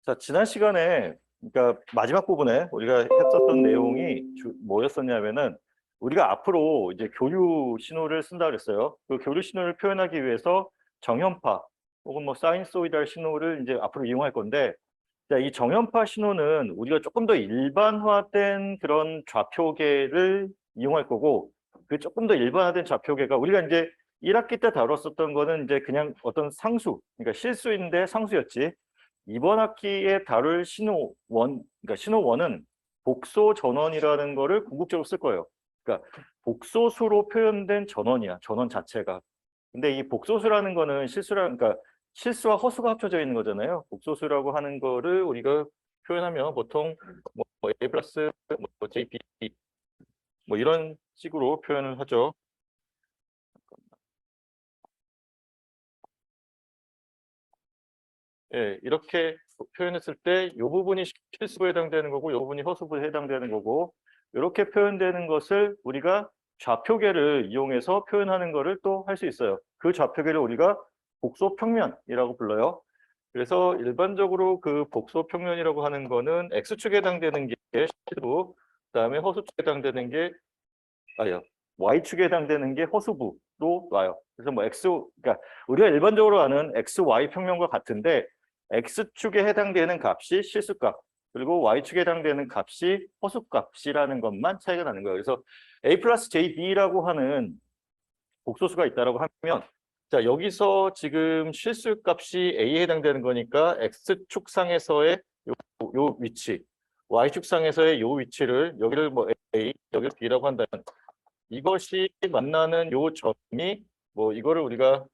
자, 지난 시간에, 그러니까 마지막 부분에 우리가 했었던 내용이 뭐였었냐면은, 우리가 앞으로 이제 교류 신호를 쓴다 그랬어요. 그 교류 신호를 표현하기 위해서 정연파 혹은 뭐 사이노소이달 신호를 이제 앞으로 이용할 건데, 자, 이 정연파 신호는 우리가 조금 더 일반화된 그런 좌표계를 이용할 거고, 그 조금 더 일반화된 좌표계가 우리가 이제 1학기 때 다뤘었던 거는 이제 그냥 어떤 상수, 그러니까 실수인데 상수였지. 이번 학기에 다룰 신호원, 그러니까 신호원은 복소 전원이라는 거를 궁극적으로 쓸 거예요. 그러니까 복소수로 표현된 전원이야, 전원 자체가. 근데 이 복소수라는 거는 그러니까 실수와 허수가 합쳐져 있는 거잖아요. 복소수라고 하는 거를 우리가 표현하면 보통 뭐 A 플러스 뭐 JP 뭐 이런 식으로 표현을 하죠. 예, 이렇게 표현했을 때 이 부분이 실수에 해당되는 거고 이 부분이 허수부에 해당되는 거고 이렇게 표현되는 것을 우리가 좌표계를 이용해서 표현하는 것을 또 할 수 있어요. 그 좌표계를 우리가 복소평면이라고 불러요. 그래서 일반적으로 그 복소평면이라고 하는 거는 X축에 해당되는 게 실수, 그다음에 허수축에 해당되는 게 Y축에 해당되는 게 허수부로 와요. 그래서 뭐 그러니까 우리가 일반적으로 아는 XY 평면과 같은데 X축에 해당되는 값이 실수값, 그리고 Y축에 해당되는 값이 허수값이라는 것만 차이가 나는 거예요. 그래서 A 플러스 JB라고 하는 복소수가 있다라고 하면, 자, 여기서 지금 실수값이 A에 해당되는 거니까 X축상에서의 요 위치, Y축상에서의 요 위치를 여기를 뭐 A, 여기를 B라고 한다면 이것이 만나는 요 점이 뭐 이거를 우리가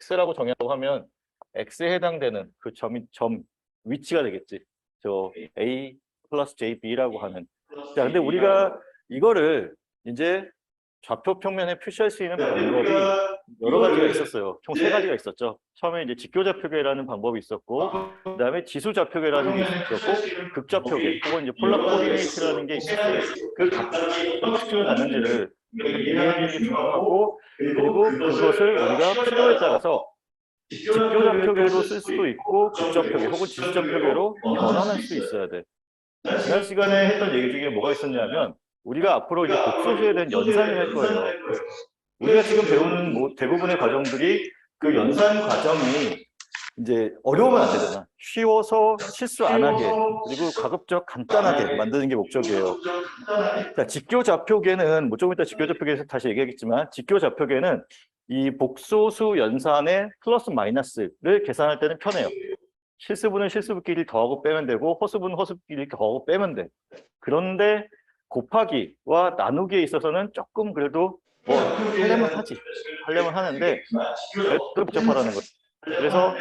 X라고 정의하고 하면 X에 해당되는 그 점 위치가 되겠지. 저 A 플러스 JB라고 하는. 자, 근데 우리가 이거를 이제 좌표 평면에 표시할 수 있는 방법이 여러 가지가 있었어요. 총 세 가지가 있었죠. 처음에 이제 직교좌표계라는 방법이 있었고, 그다음에 지수좌표계라는 게 있었고, 극좌표계 혹은 이제 폴라 코디네이트라는 게 있었어요. 그 각각 특징을 갖는지를 이해하는 게 중요하고, 그리고 그것을 우리가 필요에 따라서 직교좌표계로 쓸 수도 있고 극좌표계 혹은 지수좌표계로 변환할 수 있어야 돼. 지난 시간에 했던 얘기 중에 뭐가 있었냐면 우리가 앞으로 이제 복소수에 대한 연산을 할 거예요. 우리가 지금 배우는 뭐 대부분의 과정들이 그 연산 과정이 이제 어려우면 안 되잖아. 쉬워서 실수 안 하게, 그리고 가급적 간단하게 만드는 게 목적이에요. 자, 직교좌표계는 뭐 조금 이따 직교좌표계에서 다시 얘기하겠지만 직교좌표계는 이 복소수 연산의 플러스 마이너스를 계산할 때는 편해요. 실수분은 실수분끼리 더하고 빼면 되고 허수분은 허수분끼리 더하고 빼면 돼. 그런데 곱하기와 나누기에 있어서는 조금 그래도 뭐 하려면 하는데 별로 복잡하다는 거예요. 그래서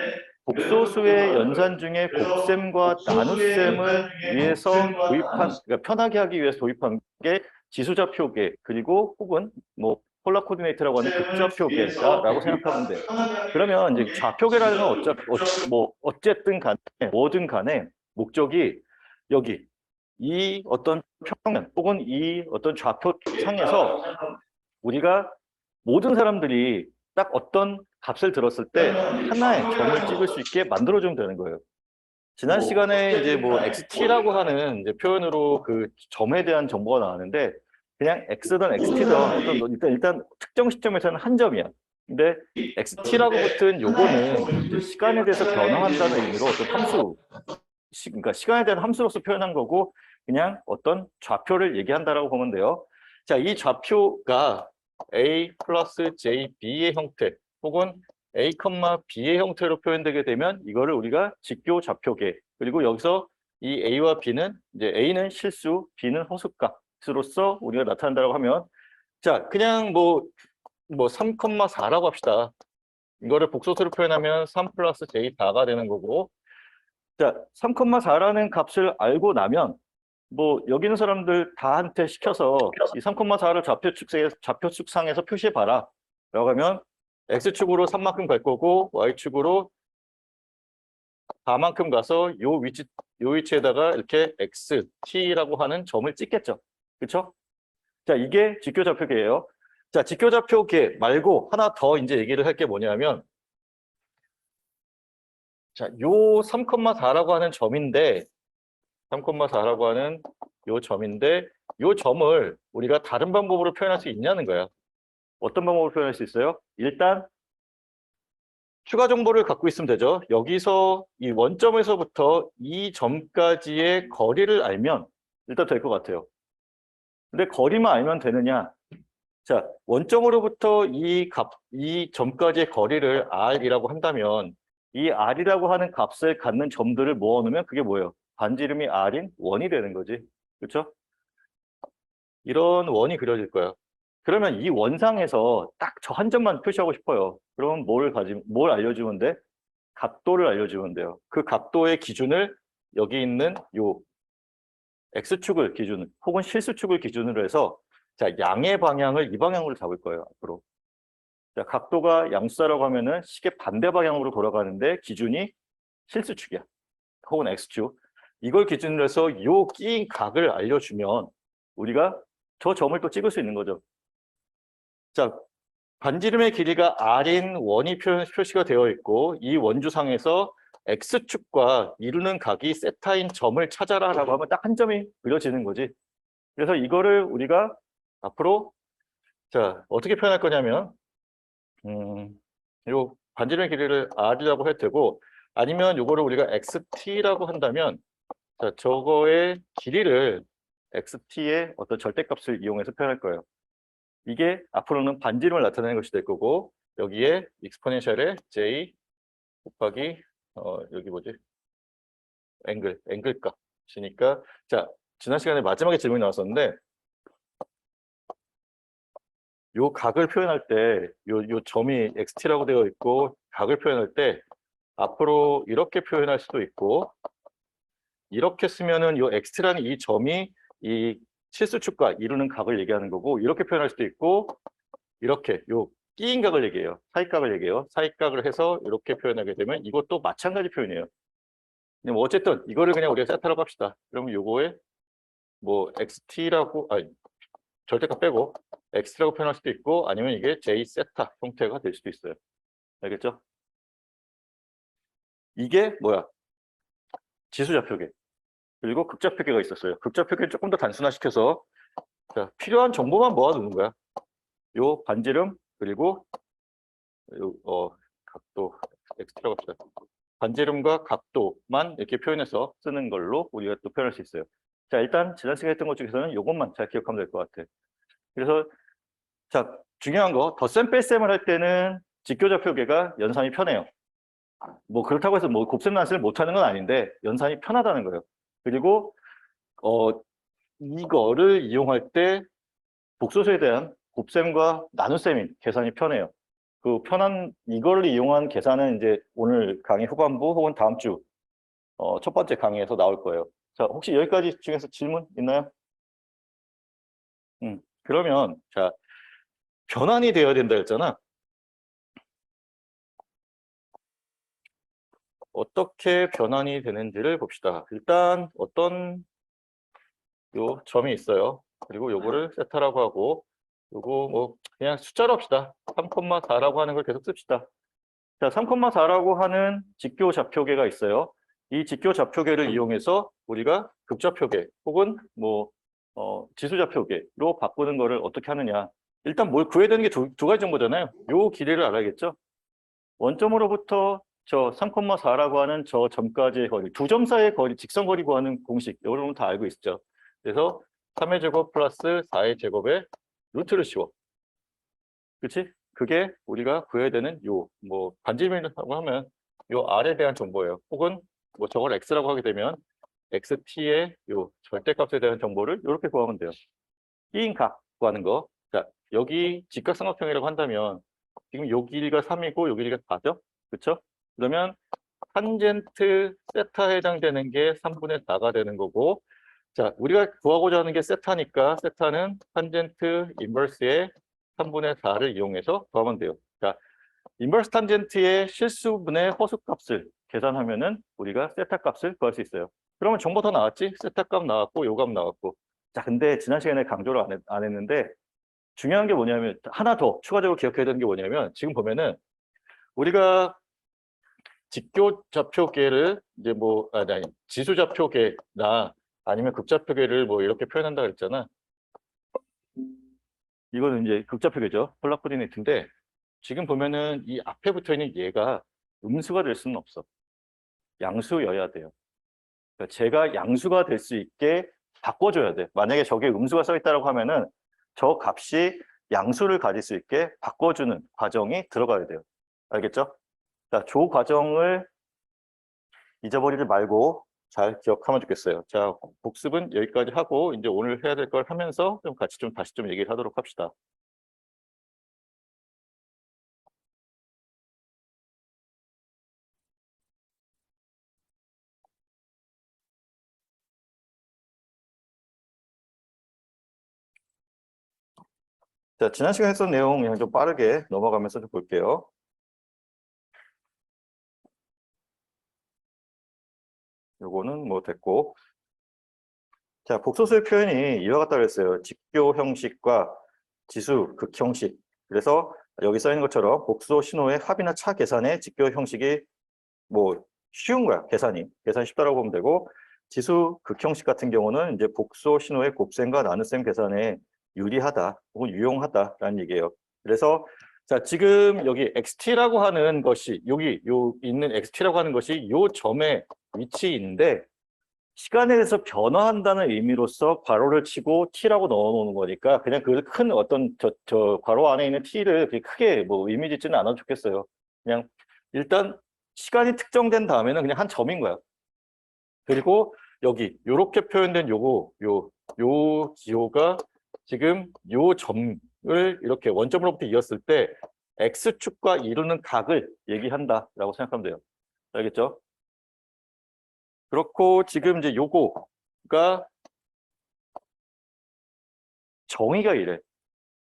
복소수의 연산 중에 곱셈과 나눗셈을 위해서 그러니까 편하게 하기 위해서 도입한 게 지수좌표계, 그리고 혹은 뭐 폴라 코디네이트라고 하는 극좌표계라고 생각하면 돼요. 그러면 이제 좌표계라는 건 어쨌든 간에 뭐든 간에 목적이 여기 이 어떤 평면 혹은 이 어떤 좌표상에서 우리가 모든 사람들이 딱 어떤 값을 들었을 때 하나의 점을 찍을 수 있게 만들어주면 되는 거예요. 지난 시간에 이제 뭐 XT라고 하는 이제 표현으로 그 점에 대한 정보가 나왔는데 그냥 X든 XT든 어떤 일단 특정 시점에서는 한 점이야. 근데 XT라고 붙은 요거는 시간에 대해서 변화한다는 의미로 어떤 그러니까 시간에 대한 함수로서 표현한 거고 그냥 어떤 좌표를 얘기한다라고 보면 돼요. 자, 이 좌표가 A 플러스 JB의 형태 혹은 A, B의 형태로 표현되게 되면 이거를 우리가 직교 좌표계, 그리고 여기서 이 A와 B는 이제 A는 실수, B는 허수값으로서 우리가 나타낸다고 하면, 자, 그냥 뭐 3,4라고 합시다. 이거를 복소수로 표현하면 3 플러스 J4가 되는 거고, 자, 3,4라는 값을 알고 나면 뭐 여기 있는 사람들 다한테 시켜서 이 3,4를 좌표축상에서 표시해 봐라 라고 하면 X축으로 3만큼 갈 거고 Y축으로 4만큼 가서 요 위치에다가 이렇게 XT라고 하는 점을 찍겠죠. 그렇죠? 자, 이게 직교좌표계예요. 자, 직교좌표계 말고 하나 더 이제 얘기를 할 게 뭐냐면 자, 요 3,4라고 하는 점인데 3,4라고 하는 요 점인데 요 점을 우리가 다른 방법으로 표현할 수 있냐는 거야. 어떤 방법으로 표현할 수 있어요? 일단 추가 정보를 갖고 있으면 되죠. 여기서 이 원점에서부터 이 점까지의 거리를 알면 일단 될 것 같아요. 근데 거리만 알면 되느냐? 자, 원점으로부터 이 점까지의 거리를 r이라고 한다면 이 r이라고 하는 값을 갖는 점들을 모아놓으면 그게 뭐예요? 반지름이 r인 원이 되는 거지. 그렇죠? 이런 원이 그려질 거예요. 그러면 이 원상에서 딱 저 한 점만 표시하고 싶어요. 그럼 뭘 알려주면 돼? 각도를 알려주면 돼요. 그 각도의 기준을 여기 있는 요 X축을 기준, 혹은 실수축을 기준으로 해서 자, 양의 방향을 이 방향으로 잡을 거예요, 앞으로. 자, 각도가 양수다라고 하면은 시계 반대 방향으로 돌아가는데 기준이 실수축이야. 혹은 X축. 이걸 기준으로 해서 요 끼인 각을 알려주면 우리가 저 점을 또 찍을 수 있는 거죠. 자, 반지름의 길이가 r인 원이 표시가 되어 있고 이 원주상에서 X축과 이루는 각이 세타인 점을 찾아라라고 하면 딱 한 점이 그려지는 거지. 그래서 이거를 우리가 앞으로 자 어떻게 표현할 거냐면 요 반지름의 길이를 r이라고 해도 되고 아니면 요거를 우리가 xt라고 한다면 자 저거의 길이를 xt의 어떤 절대값을 이용해서 표현할 거예요. 이게 앞으로는 반지름을 나타내는 것이 될 거고 여기에 익스포넨셜의 j 곱하기 여기 뭐지? 앵글값이니까 자 지난 시간에 마지막에 질문이 나왔었는데 요 각을 표현할 때 요 점이 xt라고 되어 있고 각을 표현할 때 앞으로 이렇게 표현할 수도 있고 이렇게 쓰면은 요 xt라는 이 점이 이 실수축과 이루는 각을 얘기하는 거고 이렇게 표현할 수도 있고 이렇게 요 끼인 각을 얘기해요. 사익각을 얘기해요. 사익각을 해서 이렇게 표현하게 되면 이것도 마찬가지 표현이에요. 근데 뭐 어쨌든 이거를 그냥 우리가 세타라고 합시다. 그러면 요거에 뭐 xt라고 아니 절대값 빼고 x라고 표현할 수도 있고 아니면 이게 j 세타 형태가 될 수도 있어요. 알겠죠? 이게 뭐야? 지수좌표계. 그리고 극좌표계가 있었어요. 극좌표계를 조금 더 단순화시켜서 자, 필요한 정보만 모아두는 거야. 요 반지름 그리고 요 각도 x라고 합시다. 반지름과 각도만 이렇게 표현해서 쓰는 걸로 우리가 또 표현할 수 있어요. 자, 일단 지난 시간에 했던 것 중에서는 이것만 잘 기억하면 될 것 같아. 그래서 자, 중요한 거 덧셈 뺄셈을 할 때는 직교좌표계가 연산이 편해요. 뭐 그렇다고 해서 뭐 곱셈 나눗셈을 못하는 건 아닌데 연산이 편하다는 거예요. 그리고 이거를 이용할 때 복소수에 대한 곱셈과 나눗셈이 계산이 편해요. 그 편한 이거를 이용한 계산은 이제 오늘 강의 후반부 혹은 다음 주 첫 번째 강의에서 나올 거예요. 자, 혹시 여기까지 중에서 질문 있나요? 그러면 자, 변환이 되어야 된다 했잖아. 어떻게 변환이 되는지를 봅시다. 일단 어떤 요 점이 있어요. 그리고 요거를 세타라고 하고 요거 뭐 그냥 숫자로 합시다. 3,4라고 하는 걸 계속 씁시다. 자, 3,4라고 하는 직교좌표계가 있어요. 이 직교좌표계를 이용해서 우리가 극좌표계 혹은 뭐 지수좌표계로 바꾸는 거를 어떻게 하느냐. 일단 뭘 구해야 되는 게 두 가지 정보잖아요. 요 길이를 알아야겠죠. 원점으로부터 저 3,4라고 하는 저 점까지의 거리, 두 점 사이의 거리, 직선거리 구하는 공식, 여러분 다 알고 있죠. 그래서 3의 제곱 플러스 4의 제곱에 루트를 씌워. 그렇지? 그게 우리가 구해야 되는 요 뭐 반지름이라고 하면 요 r에 대한 정보예요. 혹은 뭐 저걸 x라고 하게 되면 xt의 요 절대값에 대한 정보를 이렇게 구하면 돼요. 끼인 각 구하는 거. 자, 여기 직각삼각형이라고 한다면 지금 요 길이가 3이고 요 길이가 4죠? 그렇죠? 그러면 탄젠트 세타에 해당되는 게 3분의 4가 되는 거고 자, 우리가 구하고자 하는 게 세타니까 세타는 탄젠트 인버스의 3분의 4를 이용해서 구하면 돼요. 자, 인버스 탄젠트의 실수분의 허수값을 계산하면은 우리가 세타 값을 구할 수 있어요. 그러면 정보 더 나왔지? 세타 값 나왔고 요 값 나왔고. 자, 근데 지난 시간에 강조를 안 했는데 중요한 게 뭐냐면 하나 더 추가적으로 기억해야 되는 게 뭐냐면 지금 보면은 우리가 직교좌표계를 이제 뭐 아니 지수좌표계나 아니면 극좌표계를 뭐 이렇게 표현한다 그랬잖아. 이거는 이제 극좌표계죠. 폴라 코디네이트인데 지금 보면은 이 앞에 붙어 있는 얘가 음수가 될 수는 없어. 양수여야 돼요. 그러니까 제가 양수가 될 수 있게 바꿔줘야 돼. 만약에 저게 음수가 써 있다고 하면은 저 값이 양수를 가질 수 있게 바꿔주는 과정이 들어가야 돼요. 알겠죠? 자, 조 과정을 잊어버리지 말고 잘 기억하면 좋겠어요. 자, 복습은 여기까지 하고 이제 오늘 해야 될 걸 하면서 좀 같이 좀 다시 좀 얘기를 하도록 합시다. 자, 지난 시간에 했던 내용 그냥 좀 빠르게 넘어가면서 좀 볼게요. 요거는 뭐 됐고. 자, 복소수의 표현이 이와 같다고 했어요. 직교 형식과 지수 극 형식. 그래서 여기 써 있는 것처럼 복소 신호의 합이나 차 계산의 직교 형식이 뭐 쉬운 거야. 계산이 쉽다라고 보면 되고, 지수 극 형식 같은 경우는 이제 복소 신호의 곱셈과 나눗셈 계산에 유리하다 혹은 유용하다라는 얘기예요. 그래서 자, 지금 여기 xt라고 하는 것이 여기 요 있는 xt라고 하는 것이 요 점의 위치인데 시간에 대해서 변화한다는 의미로서 괄호를 치고 t라고 넣어놓는 거니까 그냥 그 큰 어떤 저 괄호 안에 있는 t를 그렇게 크게 뭐 의미 짓지는 않아도 좋겠어요. 그냥 일단 시간이 특정된 다음에는 그냥 한 점인 거야. 그리고 여기 요렇게 표현된 요 기호가 지금 요 점을 이렇게 원점으로부터 이었을 때 x축과 이루는 각을 얘기한다라고 생각하면 돼요. 알겠죠? 그렇고 지금 이제 요거가 정의가 이래.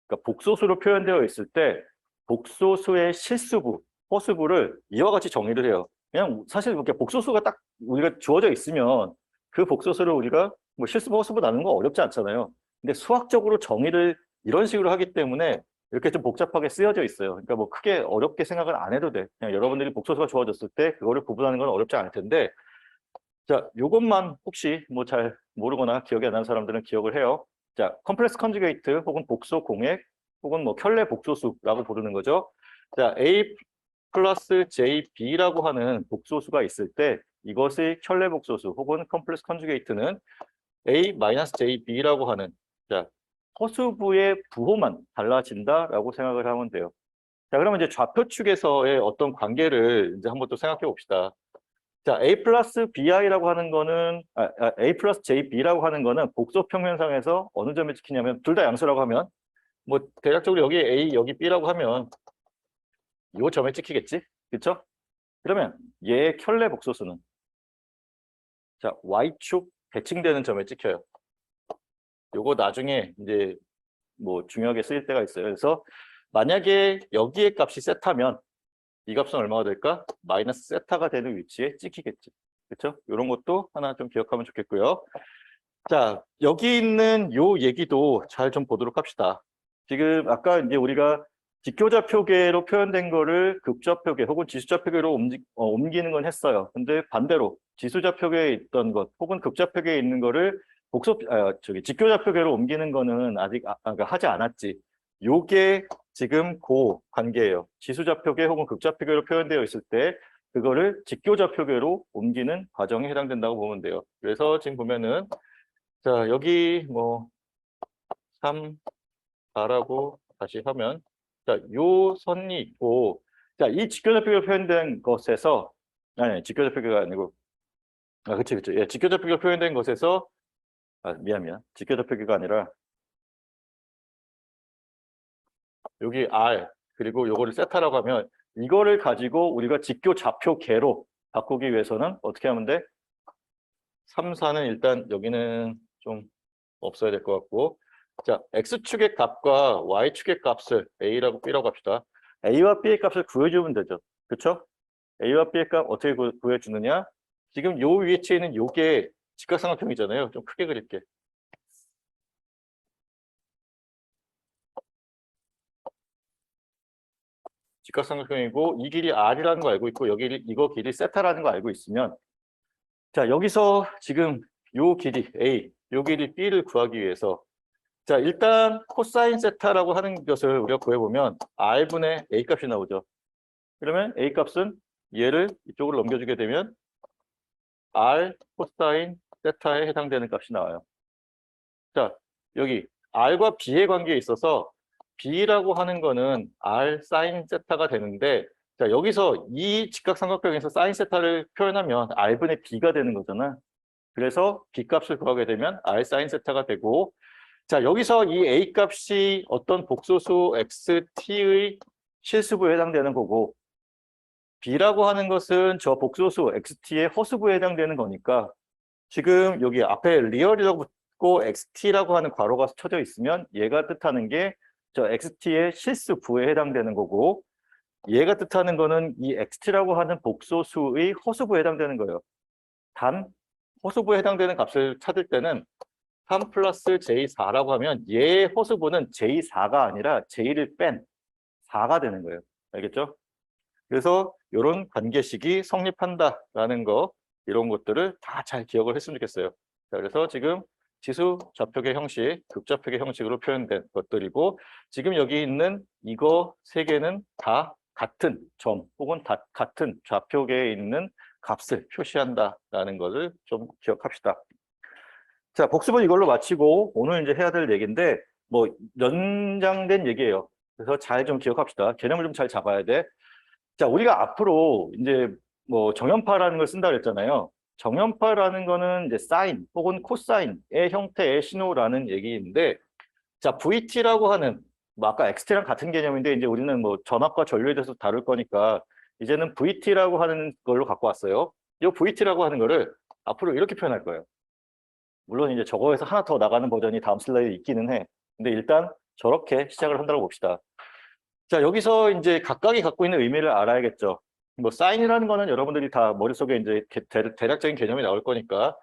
그러니까 복소수로 표현되어 있을 때 복소수의 실수부, 허수부를 이와 같이 정의를 해요. 그냥 사실 이렇게 복소수가 딱 우리가 주어져 있으면 그 복소수를 우리가 뭐 실수부, 허수부 나누는 거 어렵지 않잖아요. 근데 수학적으로 정의를 이런 식으로 하기 때문에 이렇게 좀 복잡하게 쓰여져 있어요. 그러니까 뭐 크게 어렵게 생각을 안 해도 돼. 그냥 여러분들이 복소수가 주어졌을 때 그거를 구분하는 건 어렵지 않을 텐데 자, 요것만 혹시 뭐 잘 모르거나 기억이 안 나는 사람들은 기억을 해요. 자, 컴플렉스 컨주게이트 혹은 복소 공액 혹은 뭐 켤레 복소수라고 부르는 거죠. 자, A 플러스 JB라고 하는 복소수가 있을 때 이것의 켤레 복소수 혹은 컴플렉스 컨주게이트는 A 마이너스 JB라고 하는 자, 허수부의 부호만 달라진다라고 생각을 하면 돼요. 자, 그러면 이제 좌표축에서의 어떤 관계를 이제 한번 또 생각해 봅시다. 자, A 플러스 BI라고 하는 거는, A 플러스 JB라고 하는 거는 복소 평면상에서 어느 점에 찍히냐면, 둘 다 양수라고 하면, 뭐, 대략적으로 여기 A, 여기 B라고 하면, 요 점에 찍히겠지? 그쵸? 그러면 얘의 켤레 복소수는, 자, Y축 대칭되는 점에 찍혀요. 요거 나중에 이제 뭐 중요하게 쓰일 때가 있어요. 그래서 만약에 여기에 값이 세타면, 이 값은 얼마가 될까? 마이너스 세타가 되는 위치에 찍히겠지. 그렇죠? 이런 것도 하나 좀 기억하면 좋겠고요. 자, 여기 있는 요 얘기도 잘 좀 보도록 합시다. 지금 아까 이제 우리가 직교좌표계로 표현된 거를 극좌표계 혹은 지수좌표계로 옮기는 건 했어요. 근데 반대로 지수좌표계에 있던 것 혹은 극좌표계에 있는 거를 직교좌표계로 옮기는 거는 아직 그러니까 하지 않았지. 요게 지금 그 관계예요. 지수좌표계 혹은 극좌표계로 표현되어 있을 때 그거를 직교좌표계로 옮기는 과정에 해당된다고 보면 돼요. 그래서 지금 보면은 자, 여기 뭐 3, 4라고 다시 하면 자, 요 선이 있고 자, 이 직교좌표계로 표현된 것에서 아니, 직교좌표계가 아니고 그치. 예, 직교좌표계로 표현된 것에서 미안. 직교좌표계가 아니라 여기 R 그리고 요거를 세타라고 하면 이거를 가지고 우리가 직교좌표계로 바꾸기 위해서는 어떻게 하면 돼? 3, 4는 일단 여기는 좀 없어야 될 것 같고 자, X축의 값과 Y축의 값을 A라고 B라고 합시다. A와 B의 값을 구해주면 되죠. 그렇죠? A와 B의 값 어떻게 구해주느냐? 지금 요 위치에 있는 요게 직각삼각형이잖아요. 좀 크게 그릴게. 직각삼각형이고 이 길이 r이라는 거 알고 있고 여기 이거 길이 세타라는 거 알고 있으면 자 여기서 지금 요 길이 A, 요 길이 B를 구하기 위해서 자 일단 코사인 세타라고 하는 것을 우리가 구해보면 r분의 A 값이 나오죠. 그러면 A 값은 얘를 이쪽으로 넘겨주게 되면 r 코사인 세타에 해당되는 값이 나와요. 자 여기 r과 b의 관계에 있어서 b라고 하는 거는 r 사인 세타가 되는데 자 여기서 이 직각삼각형에서 사인 세타를 표현하면 r분의 b가 되는 거잖아. 그래서 b 값을 구하게 되면 r 사인 세타가 되고 자 여기서 이 a 값이 어떤 복소수 xt의 실수부에 해당되는 거고 b라고 하는 것은 저 복소수 xt의 허수부에 해당되는 거니까 지금 여기 앞에 리얼이라고 붙고 xt라고 하는 괄호가 쳐져 있으면 얘가 뜻하는 게 저 xt의 실수부에 해당되는 거고 얘가 뜻하는 거는 이 xt라고 하는 복소수의 허수부에 해당되는 거예요. 단 허수부에 해당되는 값을 찾을 때는 3 플러스 j4라고 하면 얘의 허수부는 j4가 아니라 j를 뺀 4가 되는 거예요. 알겠죠? 그래서 이런 관계식이 성립한다라는 거 이런 것들을 다 잘 기억을 했으면 좋겠어요. 자, 그래서 지금 지수 좌표계 형식, 극좌표계 형식으로 표현된 것들이고 지금 여기 있는 이거 세 개는 다 같은 점 혹은 다 같은 좌표계에 있는 값을 표시한다라는 것을 좀 기억합시다. 자, 복습은 이걸로 마치고 오늘 이제 해야 될 얘기인데 뭐 연장된 얘기예요. 그래서 잘 좀 기억합시다. 개념을 좀 잘 잡아야 돼. 자, 우리가 앞으로 이제 뭐 정연파라는 걸 쓴다 그랬잖아요. 정연파라는 거는 이제 사인 혹은 코사인의 형태의 신호라는 얘기인데, 자, VT라고 하는 뭐 아까 XT랑 같은 개념인데 이제 우리는 뭐 전압과 전류에 대해서 다룰 거니까 이제는 VT라고 하는 걸로 갖고 왔어요. 이 VT라고 하는 거를 앞으로 이렇게 표현할 거예요. 물론 이제 저거에서 하나 더 나가는 버전이 다음 슬라이드에 있기는 해. 근데 일단 저렇게 시작을 한다고 봅시다. 자, 여기서 이제 각각이 갖고 있는 의미를 알아야겠죠. 뭐 사인이라는 거는 여러분들이 다 머릿속에 이제 대략적인 개념이 나올 거니까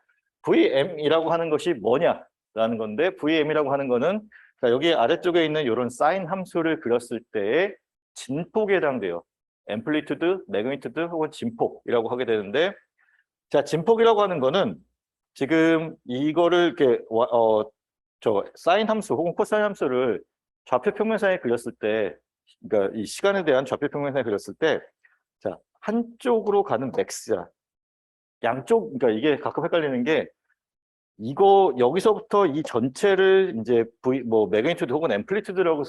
VM이라고 하는 것이 뭐냐라는 건데 VM이라고 하는 거는 자, 여기 아래쪽에 있는 이런 사인 함수를 그렸을 때의 진폭에 해당돼요. 앰플리튜드, 매그니튜드 혹은 진폭이라고 하게 되는데 자, 진폭이라고 하는 거는 지금 이거를 이렇게 저 사인 함수 혹은 코사인 함수를 좌표 평면상에 그렸을 때 그러니까 이 시간에 대한 좌표 평면상에 그렸을 때 자, 한쪽으로 가는 맥스야. 양쪽 그러니까 이게 가끔 헷갈리는 게 이거 여기서부터 이 전체를 이제 V 뭐 매그니튜드 혹은 앰플리튜드라고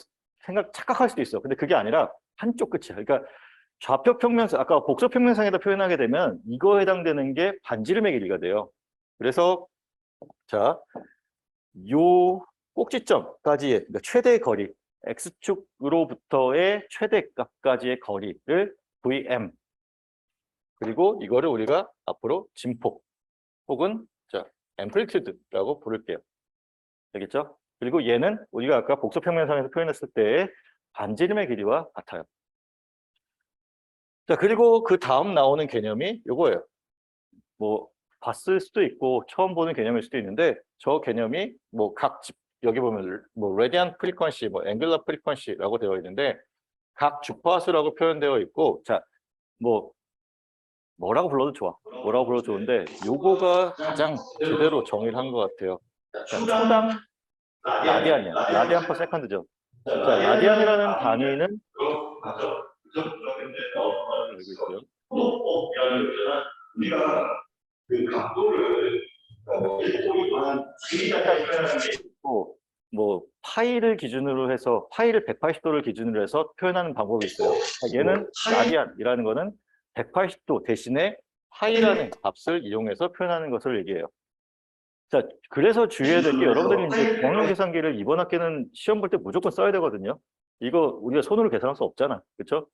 착각할 수도 있어. 근데 그게 아니라 한쪽 끝이야. 그러니까 좌표 평면상 아까 복소 평면상에다 표현하게 되면 이거에 해당되는 게 반지름의 길이가 돼요. 그래서 자, 요 꼭지점까지의 그러니까 최대 거리 x축으로부터의 최대값까지의 거리를 VM 그리고 이거를 우리가 앞으로 진폭 혹은 자 앰플리튜드라고 부를게요. 되겠죠? 그리고 얘는 우리가 아까 복소평면상에서 표현했을 때의 반지름의 길이와 같아요. 자 그리고 그 다음 나오는 개념이 이거예요. 뭐 봤을 수도 있고 처음 보는 개념일 수도 있는데 저 개념이 뭐 각 여기 보면 뭐 레디안 프리퀀시, 뭐 앵글러 프리퀀시라고 되어 있는데 각 주파수라고 표현되어 있고 자 뭐 뭐라고 불러도 좋아. 뭐라고 불러도 좋은데 요거가 가장 제대로 정의를 한 것 같아요. 자, 초당 라디안이야. 라디안 퍼 세컨드죠. 자, 라디안이라는 단위는 알고 있어요. 그 각도를 뭐 파이를 기준으로 해서 파이를 180도를 기준으로 해서 표현하는 방법이 있어요. 얘는 라디안이라는 거는 180도 대신에 파이라는 값을 이용해서 표현하는 것을 얘기해요. 자, 그래서 주의해야 될 게 여러분들이 이제 공용 계산기를 이번 학기는 시험 볼 때 무조건 써야 되거든요. 이거 우리가 손으로 계산할 수 없잖아. 그렇죠?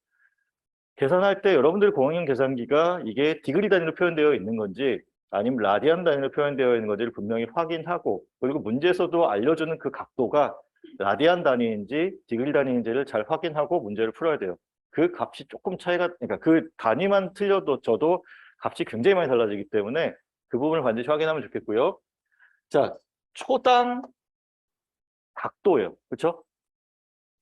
계산할 때 여러분들 공용 계산기가 이게 디그리 단위로 표현되어 있는 건지 아니면 라디안 단위로 표현되어 있는 건지를 분명히 확인하고 그리고 문제에서도 알려주는 그 각도가 라디안 단위인지 디그리 단위인지를 잘 확인하고 문제를 풀어야 돼요. 그 값이 조금 차이가 그러니까 그 단위만 틀려도 저도 값이 굉장히 많이 달라지기 때문에 그 부분을 반드시 확인하면 좋겠고요. 자, 초당 각도예요. 그렇죠?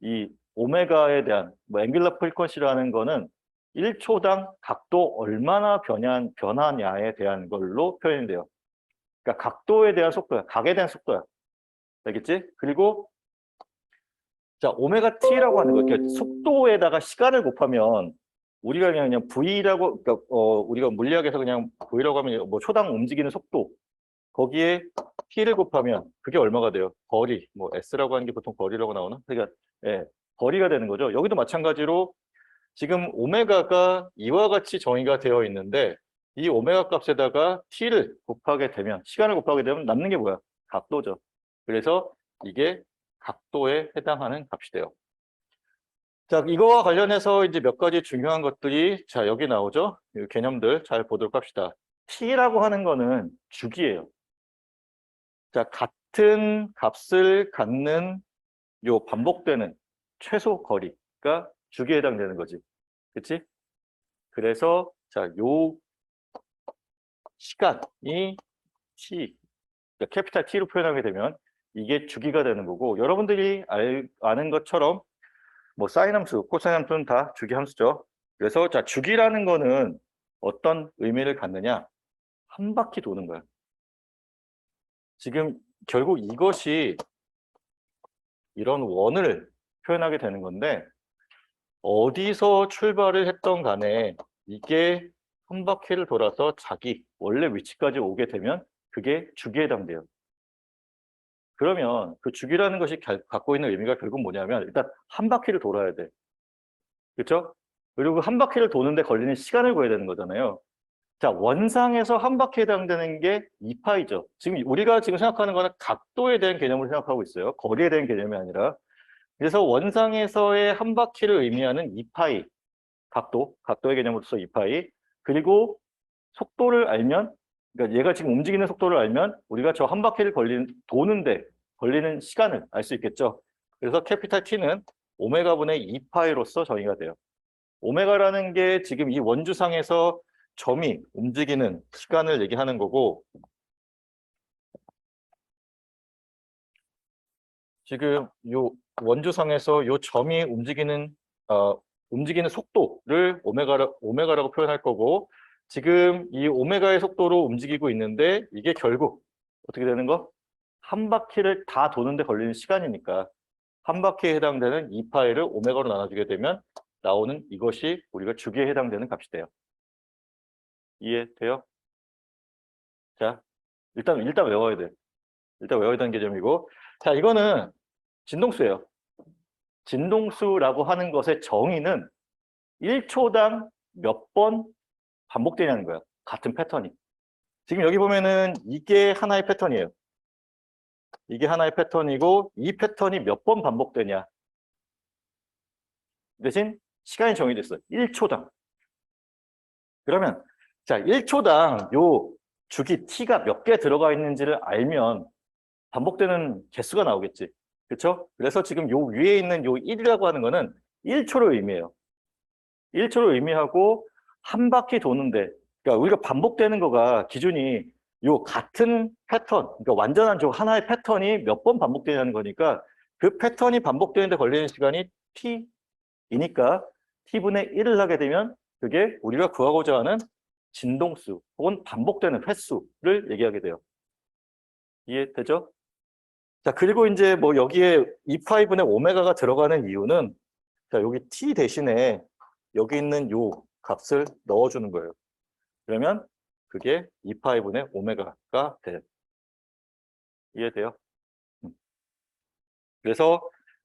이 오메가에 대한 뭐 앵귤러 프리퀀시라는 거는 1초당 각도 얼마나 변하냐에 대한 걸로 표현이 돼요. 그러니까 각도에 대한 속도야. 각에 대한 속도야. 알겠지? 그리고 자, 오메가 t라고 하는 거, 그러니까 속도에다가 시간을 곱하면 우리가 그냥 v라고, 그러니까 우리가 물리학에서 그냥 v라고 하면 뭐 초당 움직이는 속도 거기에 t를 곱하면 그게 얼마가 돼요? 거리, 뭐 s라고 하는 게 보통 거리라고 나오나? 그러니까 예, 거리가 되는 거죠. 여기도 마찬가지로 지금 오메가가 이와 같이 정의가 되어 있는데 이 오메가 값에다가 t를 곱하게 되면 시간을 곱하게 되면 남는 게 뭐야? 각도죠. 그래서 이게 각도에 해당하는 값이 돼요. 자, 이거와 관련해서 이제 몇 가지 중요한 것들이 자, 여기 나오죠? 이 개념들 잘 보도록 합시다. t라고 하는 거는 주기예요. 자, 같은 값을 갖는 요 반복되는 최소 거리가 주기에 해당되는 거지. 그치? 그래서 자, 요 시간이 t, 그러니까 캐피탈 t로 표현하게 되면 이게 주기가 되는 거고 여러분들이 아는 것처럼 뭐 사인 함수, 코사인 함수는 다 주기 함수죠. 그래서 자, 주기라는 거는 어떤 의미를 갖느냐? 한 바퀴 도는 거야. 지금 결국 이것이 이런 원을 표현하게 되는 건데 어디서 출발을 했던 간에 이게 한 바퀴를 돌아서 자기 원래 위치까지 오게 되면 그게 주기에 해당돼요. 그러면 그 주기라는 것이 갖고 있는 의미가 결국 뭐냐면 일단 한 바퀴를 돌아야 돼. 그렇죠? 그리고 한 바퀴를 도는데 걸리는 시간을 구해야 되는 거잖아요. 자, 원상에서 한 바퀴에 해당되는 게 2파이죠. 지금 우리가 지금 생각하는 거는 각도에 대한 개념을 생각하고 있어요. 거리에 대한 개념이 아니라. 그래서 원상에서의 한 바퀴를 의미하는 2파이, 각도의 개념으로서 2파이. 그리고 속도를 알면, 그러니까 얘가 지금 움직이는 속도를 알면 우리가 저 한 바퀴를 도는데 걸리는 시간을 알 수 있겠죠. 그래서 캐피탈 T는 오메가분의 2파이로서 정의가 돼요. 오메가라는 게 지금 이 원주상에서 점이 움직이는 시간을 얘기하는 거고 지금 요 원주상에서 요 점이 움직이는 속도를 오메가라고 표현할 거고 지금 이 오메가의 속도로 움직이고 있는데 이게 결국 어떻게 되는 거? 한 바퀴를 다 도는데 걸리는 시간이니까 한 바퀴에 해당되는 2파이를 오메가로 나눠주게 되면 나오는 이것이 우리가 주기에 해당되는 값이 돼요. 이해돼요? 자, 일단 외워야 돼. 일단 외워야 되는 개념이고 자, 이거는 진동수예요. 진동수라고 하는 것의 정의는 1초당 몇 번 반복되냐는 거야. 같은 패턴이. 지금 여기 보면은 이게 하나의 패턴이에요. 이게 하나의 패턴이고 이 패턴이 몇 번 반복되냐. 대신 시간이 정해졌어요. 1초당. 그러면 자, 1초당 요 주기 t가 몇 개 들어가 있는지를 알면 반복되는 개수가 나오겠지. 그렇죠? 그래서 지금 요 위에 있는 요 1이라고 하는 거는 1초를 의미해요. 1초를 의미하고 한 바퀴 도는데 그러니까 우리가 반복되는 거가 기준이 요 같은 패턴, 그러니까 완전한 저 하나의 패턴이 몇 번 반복되냐는 거니까 그 패턴이 반복되는데 걸리는 시간이 t이니까 t분의 1을 하게 되면 그게 우리가 구하고자 하는 진동수 혹은 반복되는 횟수를 얘기하게 돼요. 이해되죠? 자, 그리고 이제 뭐 여기에 2파이분의 오메가가 들어가는 이유는 자, 여기 t 대신에 여기 있는 요 값을 넣어주는 거예요. 그러면 그게 2파이분의 오메가가 돼요. 이해돼요? 그래서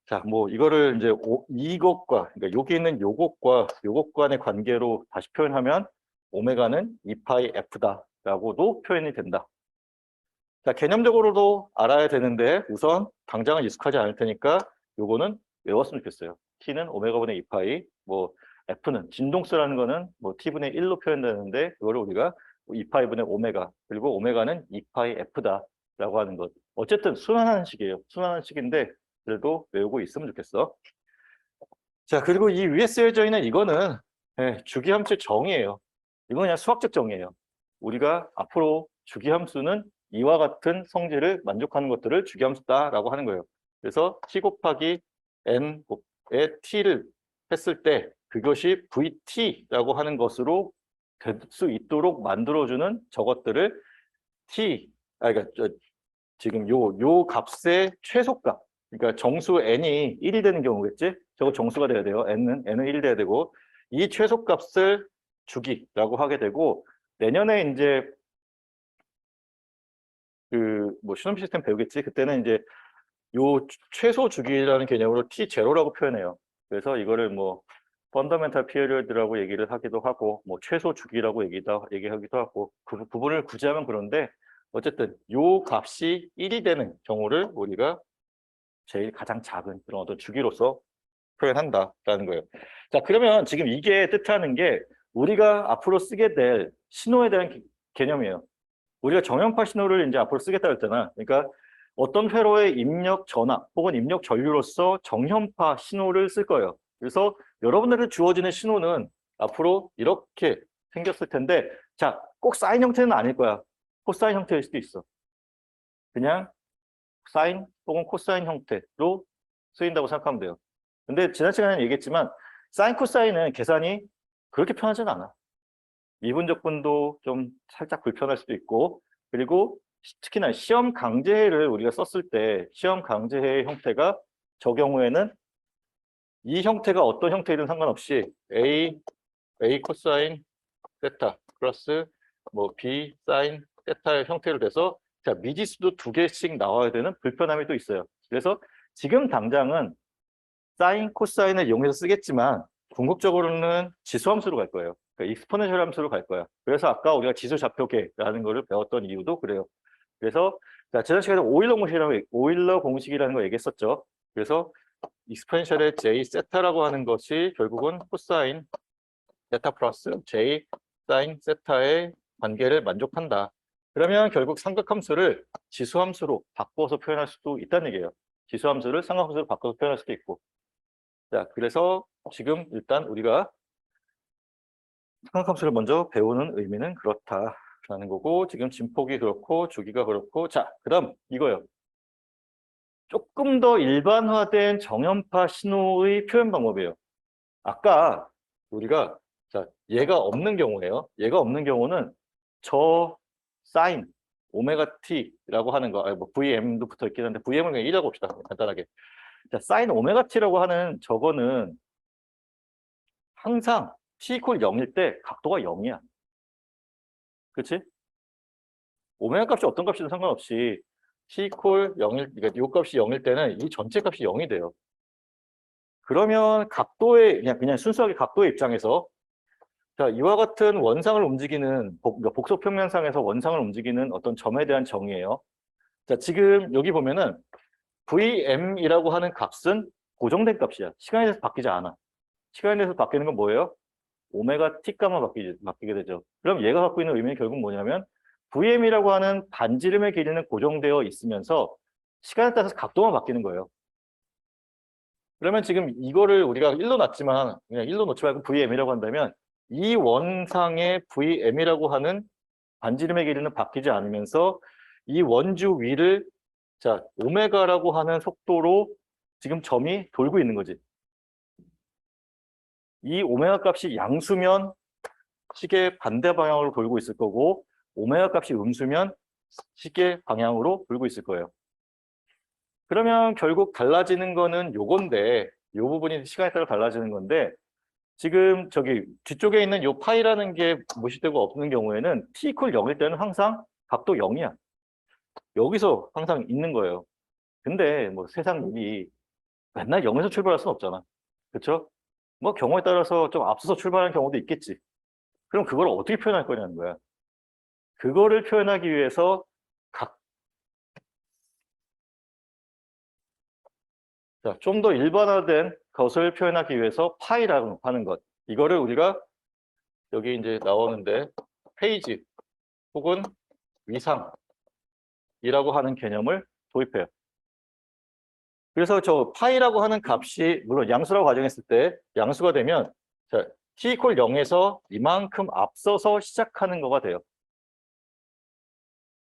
자, 뭐 이거를 이제 이것과 그러니까 여기 있는 요것과 요것 간의 관계로 다시 표현하면 오메가는 2파이 f다라고도 표현이 된다. 자, 개념적으로도 알아야 되는데 우선 당장은 익숙하지 않을 테니까 요거는 외웠으면 좋겠어요. t는 오메가분의 2파이, 뭐 f는 진동수라는 거는 뭐 t분의 1로 표현되는데 그거를 우리가 2파이분의 오메가 그리고 오메가는 2파이 f다라고 하는 것. 어쨌든 순환하는 식이에요. 순환하는 식인데 그래도 외우고 있으면 좋겠어. 자, 그리고 이 위에 쓰여져 있는 이거는 주기함수의 정의예요. 이건 그냥 수학적 정의예요. 우리가 앞으로 주기함수는 이와 같은 성질을 만족하는 것들을 주기함수다라고 하는 거예요. 그래서 t 곱하기 n t를 했을 때 그것이 vt라고 하는 것으로 될 수 있도록 만들어주는 저것들을 그러니까 지금 요 값의 최소값, 그러니까 정수 n이 1이 되는 경우겠지? 저거 정수가 돼야 돼요. n은 1이 돼야 되고 이 최소값을 주기라고 하게 되고 내년에 이제 그 뭐 시험 시스템 배우겠지? 그때는 이제 요 최소 주기라는 개념으로 T0라고 표현해요. 그래서 이거를 뭐 펀더멘탈 피리어드라고 얘기를 하기도 하고 뭐 최소 주기라고 얘기하기도 하고 그 부분을 굳이 하면 그런데 어쨌든 요 값이 1이 되는 경우를 우리가 제일 가장 작은 그런 어떤 주기로서 표현한다라는 거예요. 자, 그러면 지금 이게 뜻하는 게 우리가 앞으로 쓰게 될 신호에 대한 개념이에요. 우리가 정형파 신호를 이제 앞으로 쓰겠다 했잖아. 그러니까 어떤 회로의 입력 전압 혹은 입력 전류로서 정형파 신호를 쓸 거예요. 그래서 여러분들한테 주어지는 신호는 앞으로 이렇게 생겼을 텐데, 자, 꼭 사인 형태는 아닐 거야. 코사인 형태일 수도 있어. 그냥 사인 혹은 코사인 형태로 쓰인다고 생각하면 돼요. 근데 지난 시간에 얘기했지만 사인 코사인은 계산이 그렇게 편하진 않아. 미분적분도 좀 살짝 불편할 수도 있고, 그리고 특히나 시험 강제해를 우리가 썼을 때 시험 강제해의 형태가 저 경우에는 이 형태가 어떤 형태이든 상관없이 A 코사인 세타 플러스 뭐 B 사인 세타의 형태로 돼서 자, 미지수도 2개씩 나와야 되는 불편함이 또 있어요. 그래서 지금 당장은 사인 코사인을 이용해서 쓰겠지만 궁극적으로는 지수함수로 갈 거예요. 그러니까 익스포넨셜 함수로 갈 거야. 그래서 아까 우리가 지수좌표계라는 거를 배웠던 이유도 그래요. 그래서 자, 지난 시간에 오일러 공식이라는 거 얘기했었죠. 그래서 익스포넨셜의 j 세타라고 하는 것이 결국은 코사인 세타 플러스 j 사인 세타의 관계를 만족한다. 그러면 결국 삼각함수를 지수함수로 바꿔서 표현할 수도 있다는 얘기예요. 지수함수를 삼각함수로 바꿔서 표현할 수도 있고. 자, 그래서 지금 일단 우리가 삼각함수를 먼저 배우는 의미는 그렇다라는 거고, 지금 진폭이 그렇고 주기가 그렇고, 자, 그다음 이거요. 조금 더 일반화된 정연파 신호의 표현 방법이에요. 아까 우리가 자, 얘가 없는 경우예요. 얘가 없는 경우는 저 사인 오메가 t라고 하는 거, 뭐 VM도 붙어 있긴 한데 VM을 그냥 1이라고 봅시다. 간단하게. 자, 사인 오메가 t라고 하는 저거는 항상 t 이퀄 0일 때 각도가 0이야. 그렇지? 오메가 값이 어떤 값이든 상관없이 t 이퀄 0일, 그러니까 이 값이 0일 때는 이 전체 값이 0이 돼요. 그러면 각도의 그냥 순수하게 각도의 입장에서 자, 이와 같은 원상을 움직이는 복소 평면상에서 원상을 움직이는 어떤 점에 대한 정의예요. 자, 지금 여기 보면은 VM이라고 하는 값은 고정된 값이야. 시간에 대해서 바뀌지 않아. 시간에 대해서 바뀌는 건 뭐예요? 오메가 t값만 바뀌게 되죠. 그럼 얘가 갖고 있는 의미는 결국 뭐냐면 VM이라고 하는 반지름의 길이는 고정되어 있으면서 시간에 따라서 각도만 바뀌는 거예요. 그러면 지금 이거를 우리가 1로 놨지만 그냥 1로 놓지 말고 VM이라고 한다면 이 원상의 VM이라고 하는 반지름의 길이는 바뀌지 않으면서 이 원주 위를 자, 오메가라고 하는 속도로 지금 점이 돌고 있는 거지. 이 오메가 값이 양수면 시계 반대 방향으로 돌고 있을 거고 오메가 값이 음수면 시계 방향으로 돌고 있을 거예요. 그러면 결국 달라지는 거는 요건데 요 부분이 시간에 따라 달라지는 건데 지금 저기 뒤쪽에 있는 요 파이라는 게 무시되고 없는 경우에는 t 이퀄 0일 때는 항상 각도 0이야. 여기서 항상 있는 거예요. 근데 뭐 세상 일이 맨날 0에서 출발할 수는 없잖아. 그렇죠? 뭐 경우에 따라서 좀 앞서서 출발하는 경우도 있겠지. 그럼 그걸 어떻게 표현할 거냐는 거야. 그거를 표현하기 위해서 좀 더 일반화된 것을 표현하기 위해서 파이라고 하는 것. 이거를 우리가 여기 이제 나오는데 페이지 혹은 위상이라고 하는 개념을 도입해요. 그래서 저 파이라고 하는 값이 물론 양수라고 가정했을 때 양수가 되면 자, t 이퀄 0에서 이만큼 앞서서 시작하는 거가 돼요.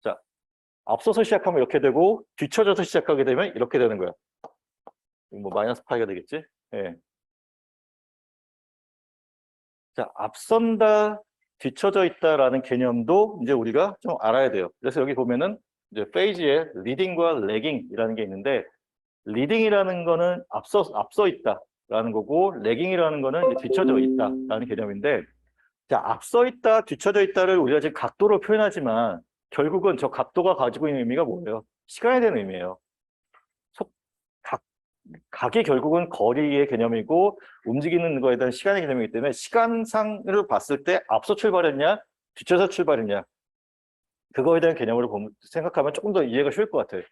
자, 앞서서 시작하면 이렇게 되고 뒤쳐져서 시작하게 되면 이렇게 되는 거야. 뭐 마이너스 파이가 되겠지? 예. 자, 앞선다, 뒤처져 있다라는 개념도 이제 우리가 좀 알아야 돼요. 그래서 여기 보면은 이제 페이지에 리딩과 레깅이라는 게 있는데, 리딩이라는 거는 앞서 있다라는 거고, 레깅이라는 거는 이제 뒤처져 있다라는 개념인데, 자, 앞서 있다, 뒤처져 있다를 우리가 지금 각도로 표현하지만 결국은 저 각도가 가지고 있는 의미가 뭐예요? 시간에 대한 의미예요. 속, 각, 각이 결국은 거리의 개념이고 움직이는 거에 대한 시간의 개념이기 때문에 시간상으로 봤을 때 앞서 출발했냐, 뒤쳐서 출발했냐, 그거에 대한 개념으로 생각하면 조금 더 이해가 쉬울 것 같아요.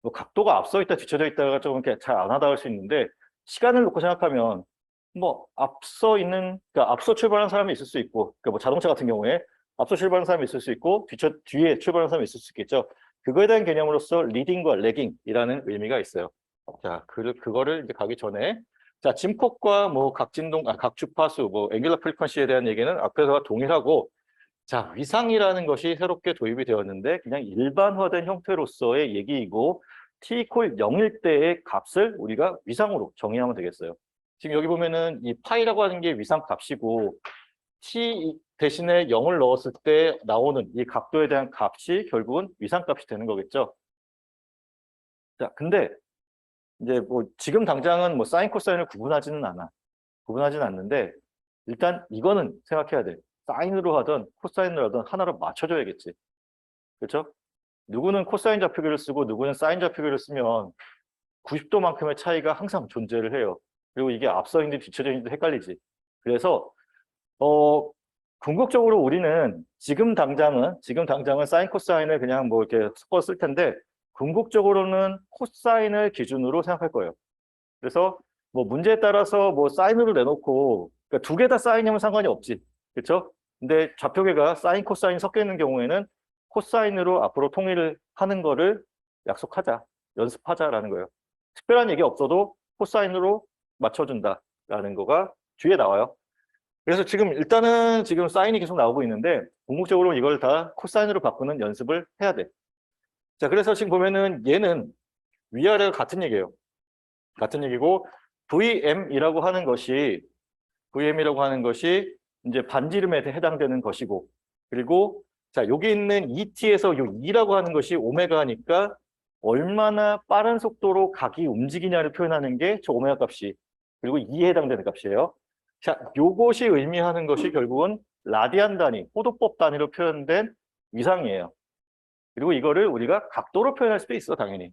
뭐 각도가 앞서 있다, 뒤쳐져 있다가 좀 이렇게 잘 안 하다 할 수 있는데 시간을 놓고 생각하면 뭐 그러니까 앞서 출발한 사람이 있을 수 있고, 그러니까 뭐 자동차 같은 경우에 앞서 출발한 사람이 있을 수 있고 뒤에 출발한 사람이 있을 수 있겠죠. 그거에 대한 개념으로서 리딩과 레깅이라는 의미가 있어요. 자, 그거를 이제 가기 전에 자, 짐콕과 뭐 각 주파수, 뭐 앵귤러 프리퀀시에 대한 얘기는 앞에서와 동일하고, 자, 위상이라는 것이 새롭게 도입이 되었는데 그냥 일반화된 형태로서의 얘기이고 t 콜 0일 때의 값을 우리가 위상으로 정의하면 되겠어요. 지금 여기 보면은 이 파이라고 하는 게 위상 값이고 t 대신에 0을 넣었을 때 나오는 이 각도에 대한 값이 결국은 위상 값이 되는 거겠죠. 자, 근데 이제 뭐 지금 당장은 뭐 사인 코사인을 구분하지는 않는데 일단 이거는 생각해야 돼. 사인으로 하든 코사인으로 하든 하나로 맞춰줘야겠지. 그렇죠? 누구는 코사인 좌표기를 쓰고 누구는 사인 좌표기를 쓰면 90도만큼의 차이가 항상 존재를 해요. 그리고 이게 앞서 있는지 뒤쳐져 있는지 헷갈리지. 그래서 궁극적으로 우리는 지금 당장은 사인 코사인을 그냥 뭐 이렇게 섞어 쓸 텐데 궁극적으로는 코사인을 기준으로 생각할 거예요. 그래서 뭐 문제에 따라서 뭐 사인으로 내놓고 그러니까 두 개 다 사인이면 상관이 없지. 그렇죠? 근데 좌표계가 사인 코사인 섞여 있는 경우에는 코사인으로 앞으로 통일을 하는 거를 약속하자. 연습하자라는 거예요. 특별한 얘기 없어도 코사인으로 맞춰준다라는 거가 뒤에 나와요. 그래서 일단은 지금 사인이 계속 나오고 있는데 궁극적으로 이걸 다 코사인으로 바꾸는 연습을 해야 돼. 자, 그래서 지금 보면은 얘는 위아래가 같은 얘기예요. 같은 얘기고 VM이라고 하는 것이 이제 반지름에 해당되는 것이고, 그리고 자, 여기 있는 ET에서 요 E라고 하는 것이 오메가니까 얼마나 빠른 속도로 각이 움직이냐를 표현하는 게 저 오메가 값이, 그리고 E에 해당되는 값이에요. 자, 요것이 의미하는 것이 결국은 라디안 단위, 호도법 단위로 표현된 위상이에요. 그리고 이거를 우리가 각도로 표현할 수도 있어, 당연히.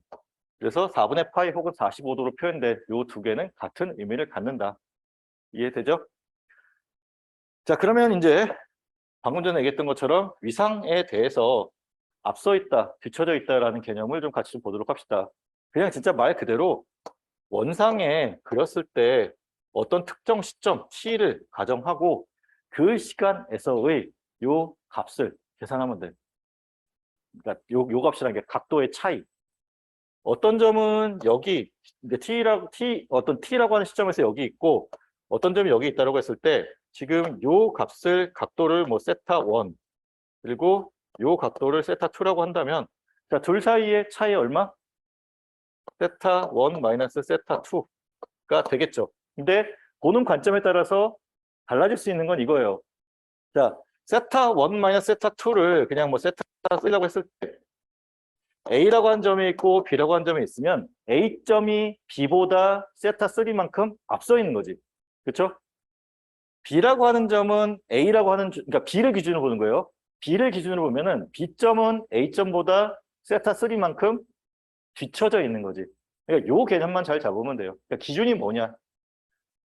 그래서 4분의 파이 혹은 45도로 표현된 요 두 개는 같은 의미를 갖는다. 이해되죠? 자, 그러면 이제 방금 전에 얘기했던 것처럼 위상에 대해서 앞서 있다, 뒤쳐져 있다라는 개념을 좀 같이 좀 보도록 합시다. 그냥 진짜 말 그대로 원상에 그렸을 때 어떤 특정 시점 t를 가정하고 그 시간에서의 요 값을 계산하면 돼. 그러니까 요 값이라는 게 각도의 차이. 어떤 점은 여기 이제 어떤 t라고 하는 시점에서 여기 있고 어떤 점이 여기 있다고 했을 때 지금 요 각도를 뭐 세타 1 그리고 요 각도를 세타 2라고 한다면 자, 둘 사이의 차이 얼마? 세타 1 마이너스 세타 2가 되겠죠. 근데 보는 관점에 따라서 달라질 수 있는 건 이거예요. 자, 세타 1 마이너스 세타 2를 그냥 뭐 세타 쓰려고 했을 때 A라고 하는 점이 있고 B라고 하는 점이 있으면 A점이 B보다 세타 3만큼 앞서 있는 거지. 그렇죠? B라고 하는 점은 그러니까 B를 기준으로 보는 거예요. B를 기준으로 보면은 B점은 A점보다 세타 3만큼 뒤쳐져 있는 거지. 그러니까 요 개념만 잘 잡으면 돼요. 그러니까 기준이 뭐냐.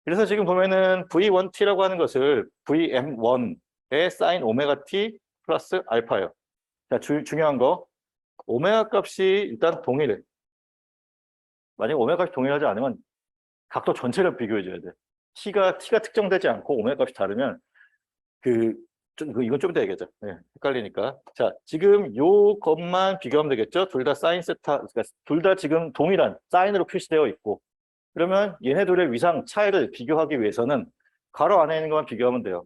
그래서 지금 보면은 V1T라고 하는 것을 VM1의 사인 오메가 T 플러스 알파예요. 자, 중요한 거. 오메가 값이 일단 동일해. 만약 오메가 값이 동일하지 않으면 각도 전체를 비교해줘야 돼. T가 특정되지 않고 오메가 값이 다르면 이건 좀 이따 얘기하자. 네, 헷갈리니까. 자, 지금 요 것만 비교하면 되겠죠? 둘 다 사인 세타, 그러니까 둘 다 지금 동일한 사인으로 표시되어 있고. 그러면 얘네들의 위상 차이를 비교하기 위해서는 가로 안에 있는 것만 비교하면 돼요.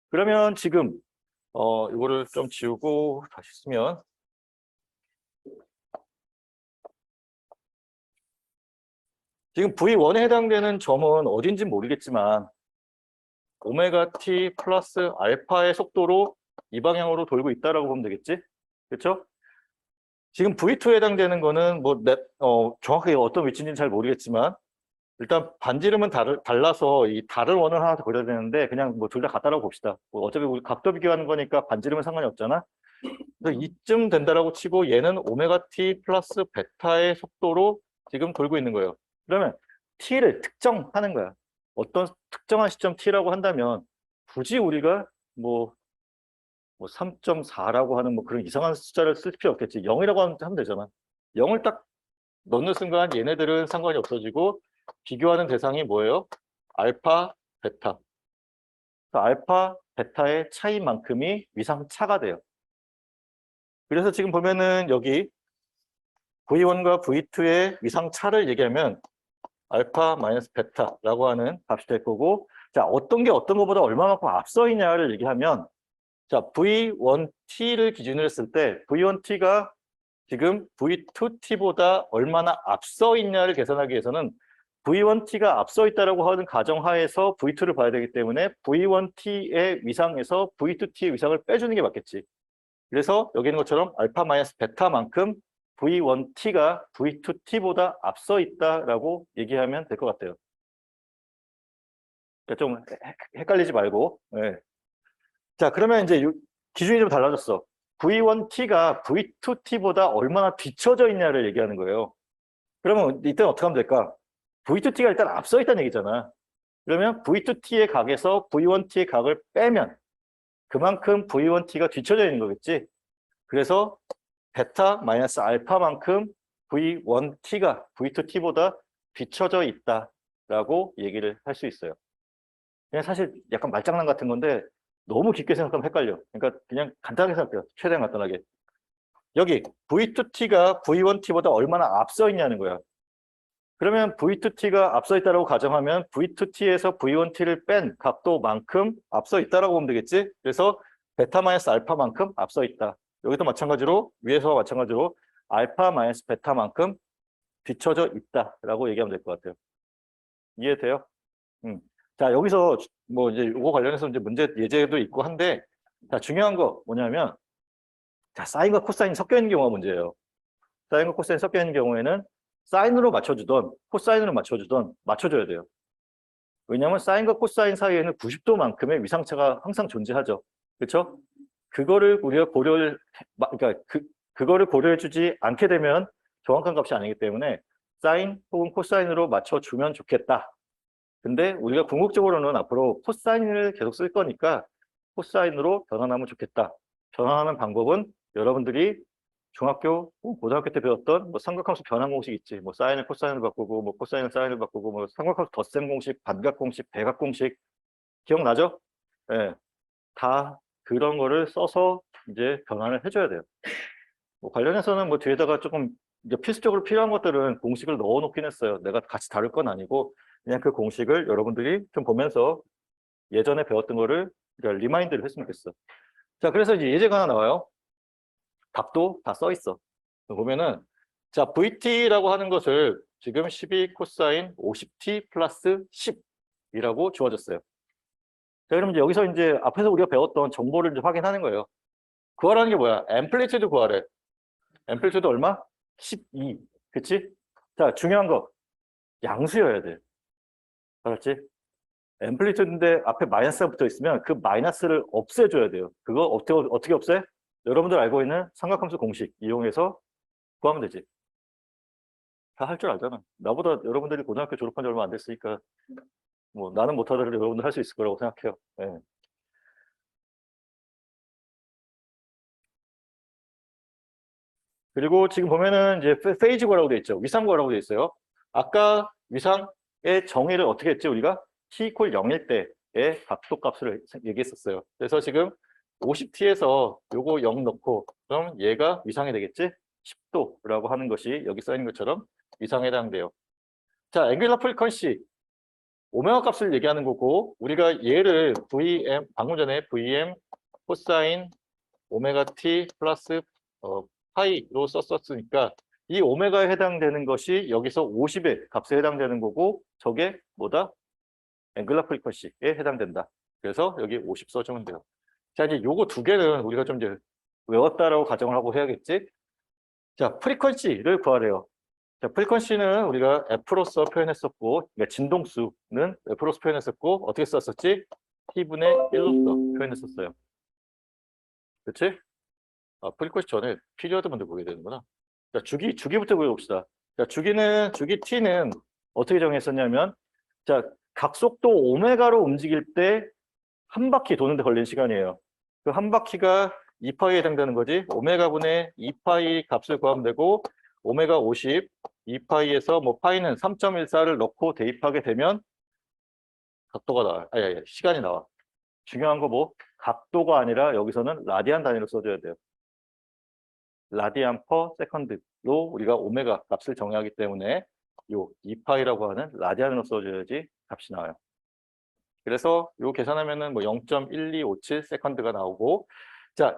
그러면 지금 이거를 좀 지우고 다시 쓰면 지금 V1에 해당되는 점은 어딘지 모르겠지만 오메가 t 플러스 알파의 속도로 이 방향으로 돌고 있다라고 보면 되겠지? 그렇죠? 지금 V2에 해당되는 거는 뭐 정확하게 어떤 위치인지는 잘 모르겠지만 일단 반지름은 달라서 이 다른 원을 하나 더 그려야 되는데 그냥 뭐 둘 다 같다라고 봅시다. 뭐 어차피 우리 각도 비교하는 거니까 반지름은 상관이 없잖아. 그래서 이쯤 된다라고 치고 얘는 오메가 t 플러스 베타의 속도로 지금 돌고 있는 거예요. 그러면 t를 특정하는 거야. 어떤 특정한 시점 t라고 한다면 굳이 우리가 뭐 3.4라고 하는 뭐 그런 이상한 숫자를 쓸 필요 없겠지. 0이라고 하면 되잖아. 0을 딱 넣는 순간 얘네들은 상관이 없어지고 비교하는 대상이 뭐예요? 알파, 베타. 알파, 베타의 차이만큼이 위상차가 돼요. 그래서 지금 보면은 여기 V1과 V2의 위상차를 얘기하면 알파 마이너스 베타라고 하는 값이 될 거고, 자, 어떤 게 어떤 것보다 얼마만큼 앞서 있냐를 얘기하면, 자, V1T를 기준으로 했을 때 V1T가 지금 V2T보다 얼마나 앞서 있냐를 계산하기 위해서는 V1T가 앞서 있다라고 하는 가정하에서 V2를 봐야 되기 때문에 V1T의 위상에서 V2T의 위상을 빼주는 게 맞겠지. 그래서 여기 있는 것처럼 알파 마이너스 베타만큼 V1T가 V2T보다 앞서 있다라고 얘기하면 될 것 같아요. 그러니까 좀 헷갈리지 말고. 네. 자, 그러면 이제 기준이 좀 달라졌어. V1T가 V2T보다 얼마나 뒤쳐져 있냐를 얘기하는 거예요. 그러면 이때는 어떻게 하면 될까? V2T가 일단 앞서 있다는 얘기잖아. 그러면 V2T의 각에서 V1T의 각을 빼면 그만큼 V1T가 뒤쳐져 있는 거겠지. 그래서 베타 마이너스 알파만큼 V1T가 V2T보다 뒤쳐져 있다라고 얘기를 할 수 있어요. 그냥 사실 약간 말장난 같은 건데 너무 깊게 생각하면 헷갈려. 그러니까 그냥 간단하게 생각해요. 최대한 간단하게. 여기 V2T가 V1T보다 얼마나 앞서 있냐는 거야. 그러면 V2T가 앞서 있다고 가정하면 V2T에서 V1T를 뺀 각도만큼 앞서 있다라고 보면 되겠지? 그래서 베타 마이너스 알파만큼 앞서 있다. 여기도 마찬가지로 위에서와 마찬가지로 알파 마이너스 베타만큼 뒤쳐져 있다라고 얘기하면 될 것 같아요. 이해돼요? 자, 여기서 뭐 이제 이거 관련해서 이제 문제 예제도 있고 한데, 자, 중요한 거 뭐냐면, 자, 사인과 코사인이 섞여 있는 경우가 문제예요. 사인과 코사인이 섞여 있는 경우에는 사인으로 맞춰주던 코사인으로 맞춰주던 맞춰줘야 돼요. 왜냐하면 사인과 코사인 사이에는 90도만큼의 위상차가 항상 존재하죠. 그렇죠? 그거를 우리가 그러니까 그거를 고려해주지 않게 되면 정확한 값이 아니기 때문에 사인 혹은 코사인으로 맞춰주면 좋겠다. 근데 우리가 궁극적으로는 앞으로 코사인을 계속 쓸 거니까 코사인으로 변환하면 좋겠다. 변환하는 방법은 여러분들이 중학교, 고등학교 때 배웠던 뭐 삼각함수 변환 공식 있지. 뭐 사인을 코사인을 바꾸고, 뭐 코사인을 사인을 바꾸고, 뭐 삼각함수 덧셈 공식, 반각 공식, 배각 공식 기억나죠? 예, 다 그런 거를 써서 이제 변환을 해줘야 돼요. 뭐 관련해서는 뭐 뒤에다가 조금 이제 필수적으로 필요한 것들은 공식을 넣어놓긴 했어요. 내가 같이 다룰 건 아니고 그냥 그 공식을 여러분들이 좀 보면서 예전에 배웠던 거를 그러니까 리마인드를 했으면 좋겠어. 자, 그래서 이제 예제가 하나 나와요. 답도 다 써 있어. 보면은 자, VT라고 하는 것을 지금 12 코사인 50T 플러스 10이라고 주어졌어요. 자, 그럼 이제 여기서 이제 앞에서 우리가 배웠던 정보를 이제 확인하는 거예요. 구하라는 게 뭐야? 앰플리튜드 구하래. 앰플리튜드 얼마? 12. 그치? 자, 중요한 거. 양수여야 돼. 알았지? 앰플리튜드인데 앞에 마이너스가 붙어 있으면 그 마이너스를 없애줘야 돼요. 그거 어떻게 없애? 여러분들 알고 있는 삼각함수 공식 이용해서 구하면 되지. 다 할 줄 알잖아. 나보다 여러분들이 고등학교 졸업한 지 얼마 안 됐으니까 뭐 나는 못하더라도 여러분들 할 수 있을 거라고 생각해요. 네. 그리고 지금 보면은 이제 페이지 구하라고 돼 있죠. 위상 구하라고 돼 있어요. 아까 위상의 정의를 어떻게 했지 우리가? t = 0일 때의 각도 값을 얘기했었어요. 그래서 지금 50t에서 요거 0 넣고 그럼 얘가 위상이 되겠지? 10도라고 하는 것이 여기 써 있는 것처럼 위상에 해당돼요. 자, 앵귤러 프리퀀시 오메가 값을 얘기하는 거고 우리가 얘를 VM 방금 전에 VM 코사인 오메가 t 플러스 파이로 썼었으니까 이 오메가에 해당되는 것이 여기서 50의 값에 해당되는 거고 저게 뭐다? 앵글라 프리퀀시에 해당된다. 그래서 여기 50 써주면 돼요. 자, 이제 요거 두 개는 우리가 좀 이제 외웠다라고 가정을 하고 해야겠지? 자, 프리퀀시를 구하래요. 자, 프리퀀시는 우리가 F로서 표현했었고, 그러니까 진동수는 F로서 표현했었고, 어떻게 썼었지? T분의 1로서 표현했었어요. 그치? 아, 프리퀀시 전에 피리어드 먼저 보게 되는구나. 자, 주기부터 보여봅시다. 자, 주기 T는 어떻게 정했었냐면, 자, 각속도 오메가로 움직일 때 한 바퀴 도는데 걸리는 시간이에요. 그 한 바퀴가 2파이에 해당되는 거지. 오메가분의 2파이 값을 구하면 되고, 오메가 50, 2파이에서 뭐 파이는 3.14를 넣고 대입하게 되면 각도가 나와요. 아니, 시간이 나와. 중요한 거 뭐? 각도가 아니라 여기서는 라디안 단위로 써줘야 돼요. 라디안 퍼 세컨드로 우리가 오메가 값을 정의하기 때문에 요 2파이라고 하는 라디안으로 써줘야지 값이 나와요. 그래서 요 계산하면은 뭐 0.1257 세컨드가 나오고, 자,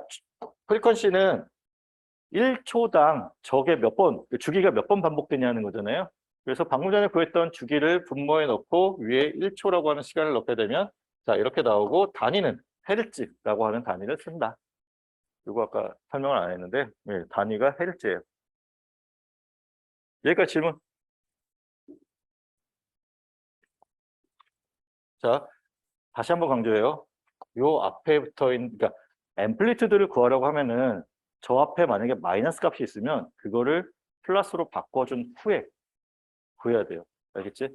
프리퀀시는 1초당 저게 몇 번, 주기가 몇 번 반복되냐는 거잖아요. 그래서 방금 전에 구했던 주기를 분모에 넣고 위에 1초라고 하는 시간을 넣게 되면 자, 이렇게 나오고 단위는 헤르츠라고 하는 단위를 쓴다. 이거 아까 설명을 안 했는데 네, 단위가 헤르츠예요. 여기까지 질문. 자, 다시 한번 강조해요. 요 앞에 붙어 있는, 그러니까 앰플리튜드를 구하려고 하면은 저 앞에 만약에 마이너스 값이 있으면 그거를 플러스로 바꿔준 후에 구해야 돼요. 알겠지?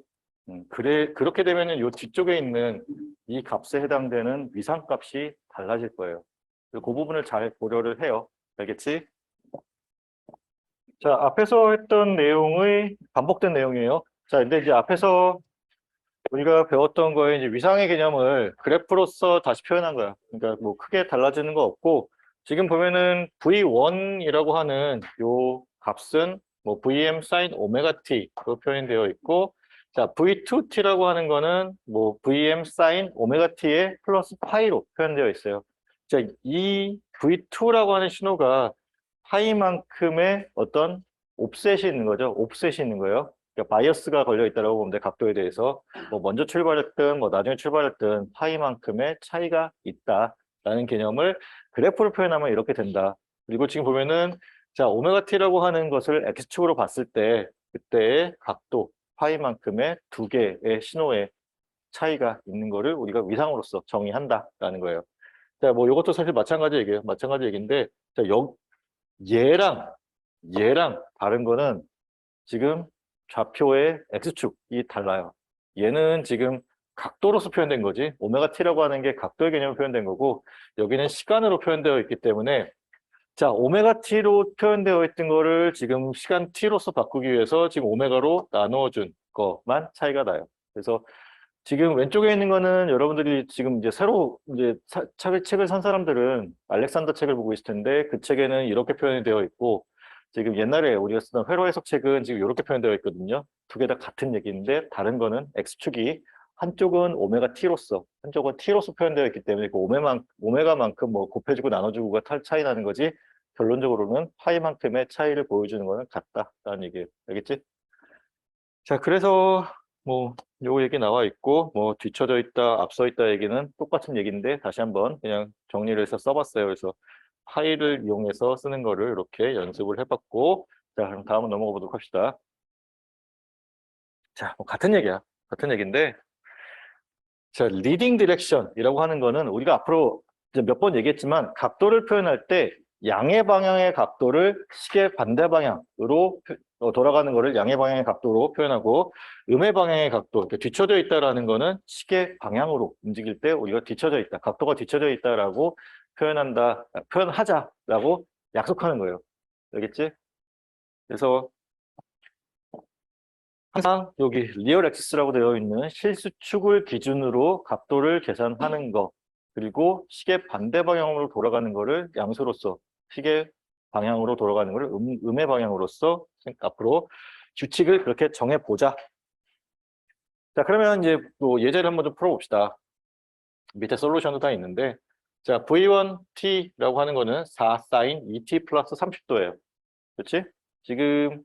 그래, 그렇게 되면은 요 뒤쪽에 있는 이 값에 해당되는 위상값이 달라질 거예요. 그 부분을 잘 고려를 해요. 알겠지? 자, 앞에서 했던 내용의 반복된 내용이에요. 자, 근데 이제 앞에서 우리가 배웠던 거에 이제 위상의 개념을 그래프로서 다시 표현한 거야. 그러니까 뭐 크게 달라지는 거 없고, 지금 보면은 V1이라고 하는 요 값은 뭐 VM sin 오메가 T로 표현되어 있고, 자, V2T라고 하는 거는 뭐 VM sin 오메가 T의 플러스 파이로 표현되어 있어요. 자, 이 V2라고 하는 신호가 파이만큼의 어떤 옵셋이 있는 거죠. 옵셋이 있는 거예요. 그러니까 바이어스가 걸려 있다고 보면 돼, 각도에 대해서. 뭐 먼저 출발했든 뭐 나중에 출발했든 파이만큼의 차이가 있다라는 개념을 그래프로 표현하면 이렇게 된다. 그리고 지금 보면은 자, 오메가 t라고 하는 것을 x축으로 봤을 때 그때의 각도 파이만큼의 두 개의 신호의 차이가 있는 거를 우리가 위상으로서 정의한다라는 거예요. 자, 뭐 이것도 사실 마찬가지 얘기예요. 마찬가지 얘기인데 자, 얘랑 얘랑 다른 거는 지금 좌표의 x축이 달라요. 얘는 지금 각도로서 표현된 거지. 오메가 t라고 하는 게 각도의 개념으로 표현된 거고 여기는 시간으로 표현되어 있기 때문에 자, 오메가 t로 표현되어 있던 거를 지금 시간 t로서 바꾸기 위해서 지금 오메가로 나누어준 것만 차이가 나요. 그래서 지금 왼쪽에 있는 거는 여러분들이 지금 이제 새로 이제 책을 산 사람들은 알렉산더 책을 보고 있을 텐데 그 책에는 이렇게 표현이 되어 있고 지금 옛날에 우리가 쓰던 회로 해석 책은 지금 이렇게 표현되어 있거든요. 두 개 다 같은 얘기인데 다른 거는 X축이 한쪽은 오메가 T로서 한쪽은 T로서 표현되어 있기 때문에 그 오메가만큼 뭐 곱해주고 나눠주고가 차이 나는 거지 결론적으로는 파이만큼의 차이를 보여주는 거는 같다라는 얘기예요. 알겠지? 자, 그래서 뭐 요 얘기 나와 있고 뭐 뒤쳐져 있다, 앞서 있다 얘기는 똑같은 얘기인데 다시 한번 그냥 정리를 해서 써봤어요. 그래서 파일을 이용해서 쓰는 거를 이렇게 연습을 해봤고 자, 그럼 다음은 넘어가 보도록 합시다. 자, 뭐 같은 얘기야. 같은 얘기인데 자, 리딩 디렉션이라고 하는 거는 우리가 앞으로 몇 번 얘기했지만 각도를 표현할 때 양의 방향의 각도를 시계 반대 방향으로 돌아가는 거를 양의 방향의 각도로 표현하고 음의 방향의 각도, 그러니까 뒤쳐져 있다라는 거는 시계 방향으로 움직일 때 우리가 뒤쳐져 있다, 각도가 뒤쳐져 있다라고 표현하자라고 약속하는 거예요. 알겠지? 그래서 항상 여기 리얼 엑시스라고 되어 있는 실수축을 기준으로 각도를 계산하는 거 그리고 시계 반대 방향으로 돌아가는 거를 양수로서 시계 방향으로 돌아가는 거를 음의 방향으로서 앞으로 규칙을 그렇게 정해 보자. 자, 그러면 이제 뭐 예제를 한번 좀 풀어봅시다. 밑에 솔루션도 다 있는데 자, V1T라고 하는 거는 4 sin 2T 플러스 30도예요. 그렇지? 지금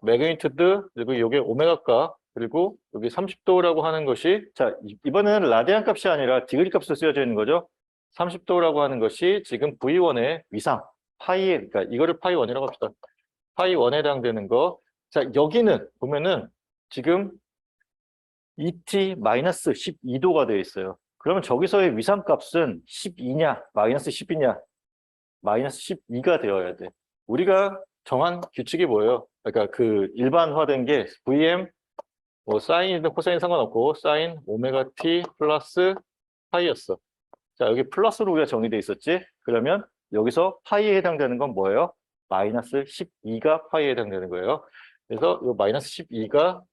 매그니튜드, 그리고 이게 오메가값, 그리고 여기 30도라고 하는 것이, 자, 이번에는 라디안 값이 아니라 디그리 값으로 쓰여져 있는 거죠. 30도라고 하는 것이 지금 V1의 위상, 파이에, 그러니까 이거를 파이1이라고 합시다. 파이1에 해당되는 거. 자, 여기는 보면은 지금 ET-12도가 되어 있어요. 그러면 저기서의 위상값은 12냐, 마이너스 10이냐, 마이너스 12가 되어야 돼. 우리가 정한 규칙이 뭐예요? 그러니까 그 일반화된 게 VM, 뭐 사인이든 코사인 상관없고 사인 오메가 t 플러스 파이였어. 자, 여기 플러스로 우리가 정의돼 있었지? 그러면 여기서 파이에 해당되는 건 뭐예요? 마이너스 12가 파이에 해당되는 거예요. 그래서 이 마이너스 12가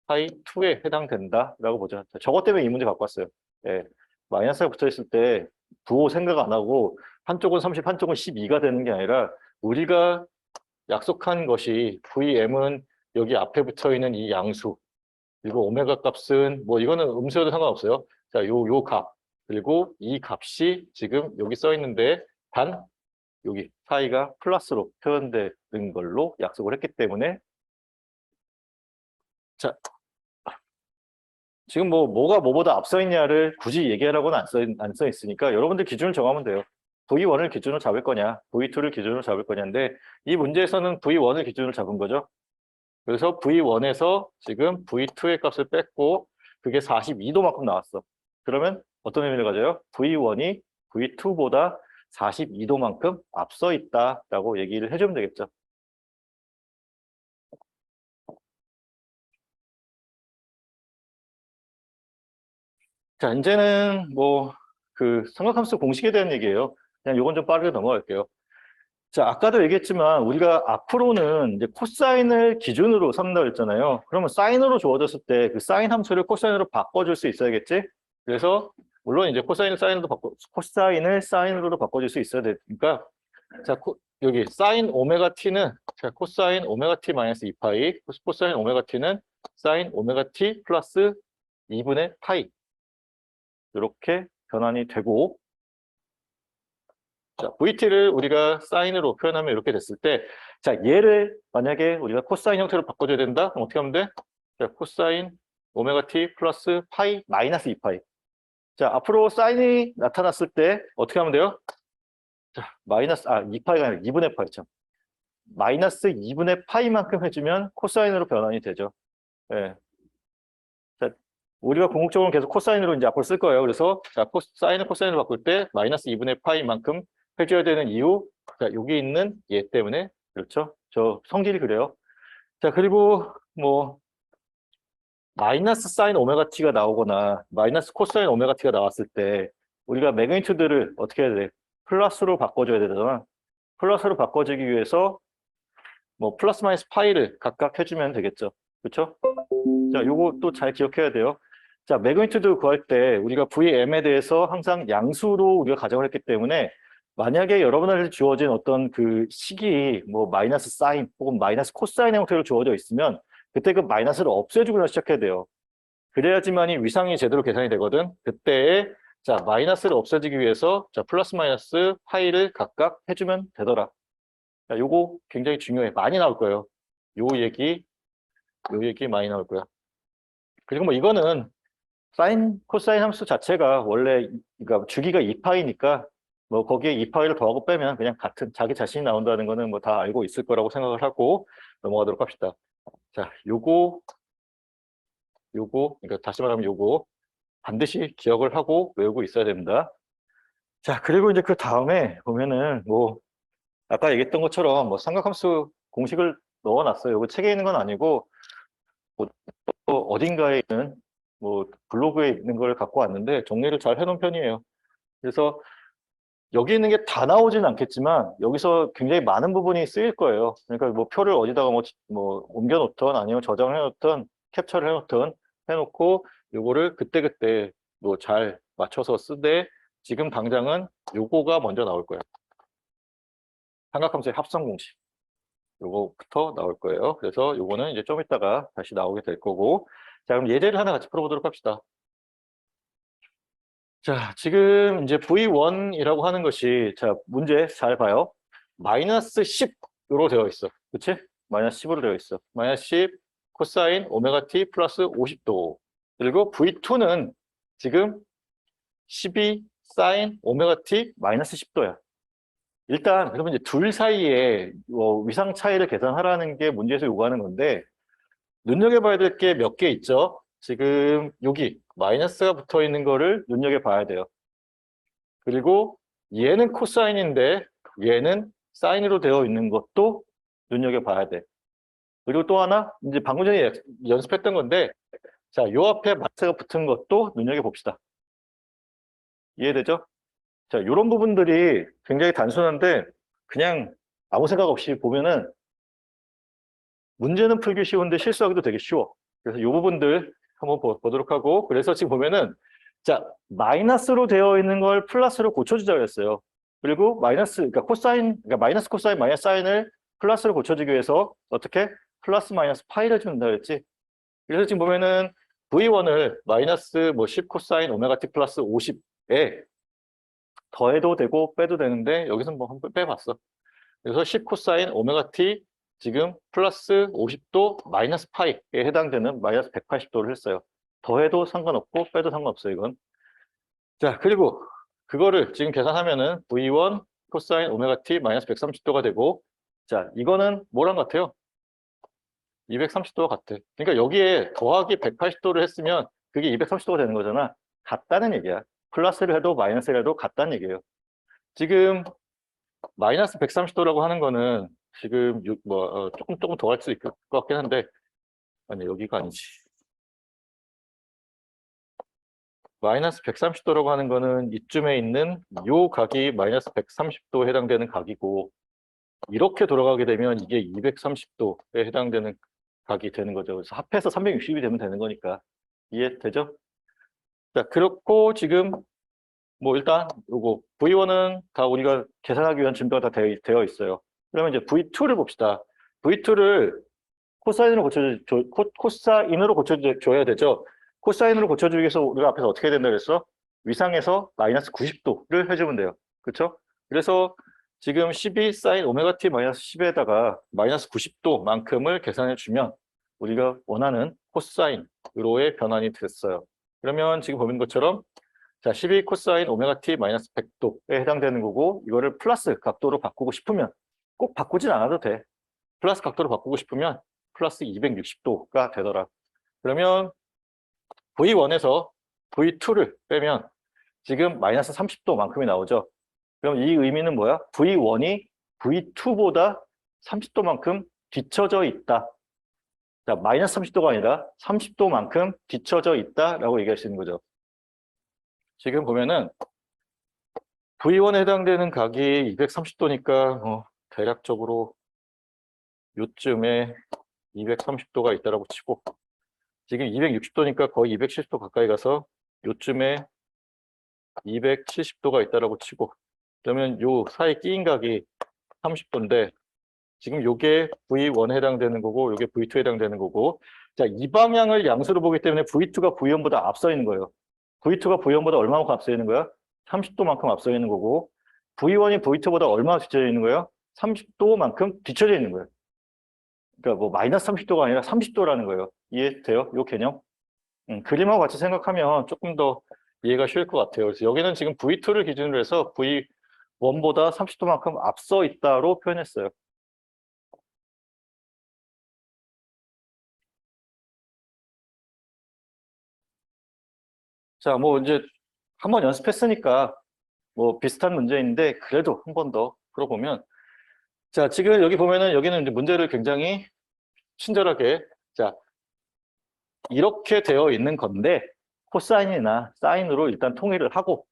파이 2에 해당된다라고 보자. 저것 때문에 이 문제 갖고 왔어요. 예. 마이너스가 붙어 있을 때 부호 생각 안 하고 한쪽은 30, 한쪽은 12가 되는 게 아니라 우리가 약속한 것이 VM은 여기 앞에 붙어 있는 이 양수, 그리고 오메가 값은 뭐 이거는 음수여도 상관없어요. 자, 요 값, 그리고 이 값이 지금 여기 써 있는데 단 여기 파이가 플러스로 표현되는 걸로 약속을 했기 때문에, 자, 지금 뭐가 뭐보다 앞서 있냐를 굳이 얘기하라고는 안 써 있으니까 여러분들 기준을 정하면 돼요. V1을 기준으로 잡을 거냐, V2를 기준으로 잡을 거냐인데 이 문제에서는 V1을 기준으로 잡은 거죠. 그래서 V1에서 지금 V2의 값을 뺐고 그게 42도만큼 나왔어. 그러면 어떤 의미를 가져요? V1이 V2보다 42도만큼 앞서 있다라고 얘기를 해주면 되겠죠. 자, 이제는 뭐 그 삼각함수 공식에 대한 얘기예요. 그냥 요건 좀 빠르게 넘어갈게요. 자, 아까도 얘기했지만 우리가 앞으로는 이제 코사인을 기준으로 삼는다고 했잖아요. 그러면 사인으로 주어졌을 때 그 사인 함수를 코사인으로 바꿔줄 수 있어야겠지? 그래서 물론 이제 코사인을 사인으로도 바꿔줄 수 있어야 되니까, 자, 여기 사인 오메가 t는 자, 코사인 오메가 t 마이너스 2파이, 코사인 오메가 t는 사인 오메가 t 플러스 2분의 파이, 이렇게 변환이 되고, 자, VT를 우리가 사인으로 표현하면 이렇게 됐을 때, 자, 얘를 만약에 우리가 코사인 형태로 바꿔줘야 된다? 그럼 어떻게 하면 돼? 자, 코사인 오메가 t 플러스 파이 마이너스 2파이. 자, 앞으로 사인이 나타났을 때 어떻게 하면 돼요? 자, 2파이가 아니라 2분의 파이 참. 마이너스 2분의 파이만큼 해주면 코사인으로 변환이 되죠. 예. 자, 우리가 궁극적으로 계속 코사인으로 이제 앞으로 쓸 거예요. 그래서 자, 사인을 코사인으로 바꿀 때 마이너스 2분의 파이만큼 해줘야 되는 이유, 자, 여기 있는 얘 때문에, 그렇죠? 저 성질이 그래요. 자, 그리고 뭐 마이너스 사인 오메가 t가 나오거나 마이너스 코사인 오메가 t가 나왔을 때 우리가 매그니튜드를 어떻게 해야 돼? 플러스로 바꿔줘야 되잖아. 플러스로 바꿔주기 위해서 뭐 플러스 마이너스 파이를 각각 해주면 되겠죠. 그렇죠? 자, 요거 또 잘 기억해야 돼요. 자, 매그니튜드 구할 때 우리가 VM에 대해서 항상 양수로 우리가 가정을 했기 때문에 만약에 여러분한테 주어진 어떤 그 식이 뭐 마이너스 사인 혹은 마이너스 코사인의 형태로 주어져 있으면 그때 그 마이너스를 없애주고 시작해야 돼요. 그래야지만이 위상이 제대로 계산이 되거든. 그때에 자, 마이너스를 없애주기 위해서 자, 플러스 마이너스 파이를 각각 해주면 되더라. 자, 요거 굉장히 중요해. 많이 나올 거예요. 요 얘기 많이 나올 거야. 그리고 뭐 이거는 사인, 코사인 함수 자체가 원래 그러니까 주기가 2파이니까 뭐 거기에 2파이를 더하고 빼면 그냥 같은 자기 자신이 나온다는 거는 뭐 다 알고 있을 거라고 생각을 하고 넘어가도록 합시다. 자, 요거 그러니까 다시 말하면 요거 반드시 기억을 하고 외우고 있어야 됩니다. 자, 그리고 이제 그 다음에 보면은 뭐 아까 얘기했던 것처럼 뭐 삼각함수 공식을 넣어놨어요. 이거 책에 있는 건 아니고 뭐 어딘가에 있는 뭐 블로그에 있는 걸 갖고 왔는데 정리를 잘 해놓은 편이에요. 그래서 여기 있는 게 다 나오지는 않겠지만 여기서 굉장히 많은 부분이 쓰일 거예요. 그러니까 뭐 표를 어디다가 뭐 옮겨놓던 아니면 저장을 해놓던 캡처를 해놓던 해놓고 요거를 그때그때 뭐 잘 맞춰서 쓰되 지금 당장은 요거가 먼저 나올 거예요. 삼각함수의 합성 공식. 요거부터 나올 거예요. 그래서 요거는 이제 좀 이따가 다시 나오게 될 거고. 자, 그럼 예제를 하나 같이 풀어보도록 합시다. 자, 지금 이제 V1이라고 하는 것이, 자, 문제 잘 봐요. 마이너스 10으로 되어 있어. 그치? 마이너스 10으로 되어 있어. 마이너스 10 코사인 오메가 t 플러스 50도. 그리고 V2는 지금 12 사인 오메가 t 마이너스 10도야. 일단 그러면 이제 둘 사이에 위상 차이를 계산하라는 게 문제에서 요구하는 건데 눈여겨봐야 될 게 몇 개 있죠. 지금 여기 마이너스가 붙어 있는 거를 눈여겨봐야 돼요. 그리고 얘는 코사인인데 얘는 사인으로 되어 있는 것도 눈여겨봐야 돼. 그리고 또 하나 이제 방금 전에 연습했던 건데 자, 요 앞에 마스가 붙은 것도 눈여겨봅시다. 이해되죠? 자, 이런 부분들이 굉장히 단순한데 그냥 아무 생각 없이 보면은 문제는 풀기 쉬운데 실수하기도 되게 쉬워. 그래서 이 부분들 한번 보도록 하고 그래서 지금 보면은 자, 마이너스로 되어 있는 걸 플러스로 고쳐주자고 했어요. 그리고 마이너스, 그러니까 코사인, 그러니까 마이너스 코사인, 마이너스 사인을 플러스로 고쳐주기 위해서 어떻게? 플러스 마이너스 파이를 준다 그랬지. 그래서 지금 보면은 V1을 마이너스 뭐 10 코사인 오메가 t 플러스 50에 더해도 되고 빼도 되는데 여기서 뭐 한번 빼봤어. 그래서 10 코사인 오메가 t 지금 플러스 50도 마이너스 파이에 해당되는 마이너스 180도를 했어요. 더해도 상관없고 빼도 상관없어요, 이건. 자, 그리고 그거를 지금 계산하면은 V1 코사인 오메가 t 마이너스 130도가 되고 자, 이거는 뭐랑 같아요? 230도가 같아. 그러니까 여기에 더하기 180도를 했으면 그게 230도가 되는 거잖아. 같다는 얘기야. 플러스를 해도 마이너스를 해도 같다는 얘기예요. 지금 마이너스 130도라고 하는 거는 지금 조금 더 할 수 있을 것 같긴 한데 아니 여기가 아니지. 마이너스 130도라고 하는 거는 이쯤에 있는 요 각이 마이너스 130도에 해당되는 각이고 이렇게 돌아가게 되면 이게 230도에 해당되는 각이 되는 거죠. 그래서 합해서 360이 되면 되는 거니까 이해되죠? 자, 그렇고 지금 뭐 일단 요거 V1은 다 우리가 계산하기 위한 준비가 다 되어 있어요. 그러면 이제 V2를 봅시다. V2를 코사인으로 고쳐줘야 되죠. 코사인으로 고쳐주기 위해서 우리가 앞에서 어떻게 해야 된다 그랬어? 위상에서 마이너스 90도를 해주면 돼요. 그렇죠? 그래서 지금 12 사인 오메가 t 마이너스 10에다가 마이너스 90도만큼을 계산해 주면 우리가 원하는 코사인으로의 변환이 됐어요. 그러면 지금 보는 것처럼 자, 12 코사인 오메가 t 마이너스 100도에 해당되는 거고 이거를 플러스 각도로 바꾸고 싶으면 꼭 바꾸진 않아도 돼. 플러스 각도로 바꾸고 싶으면 플러스 260도가 되더라. 그러면 V1에서 V2를 빼면 지금 마이너스 30도만큼이 나오죠. 그럼 이 의미는 뭐야? V1이 V2보다 30도만큼 뒤쳐져 있다. 자, 마이너스 30도가 아니라 30도만큼 뒤쳐져 있다라고 얘기할 수 있는 거죠. 지금 보면은 V1에 해당되는 각이 230도니까 대략적으로 요쯤에 230도가 있다라고 치고 지금 260도니까 거의 270도 가까이 가서 요쯤에 270도가 있다라고 치고 그러면 요 사이 끼인 각이 30도인데 지금 요게 V1에 해당되는 거고 요게 V2에 해당되는 거고 자, 이 방향을 양수로 보기 때문에 V2가 V1보다 앞서 있는 거예요. V2가 V1보다 얼마만큼 앞서 있는 거야? 30도만큼 앞서 있는 거고 V1이 V2보다 얼마나 뒤쳐져 있는 거예요? 30도만큼 뒤쳐져 있는 거예요. 그러니까 뭐 마이너스 30도가 아니라 30도라는 거예요. 이해돼요? 요 개념? 그림하고 같이 생각하면 조금 더 이해가 쉬울 것 같아요. 그래서 여기는 지금 V2를 기준으로 해서 V1보다 30도만큼 앞서 있다로 표현했어요. 자, 뭐 이제 한번 연습했으니까 뭐 비슷한 문제인데 그래도 한 번 더 풀어보면 자, 지금 여기 보면은 여기는 이제 문제를 굉장히 친절하게 자, 이렇게 되어 있는 건데 코사인이나 사인으로 일단 통일을 하고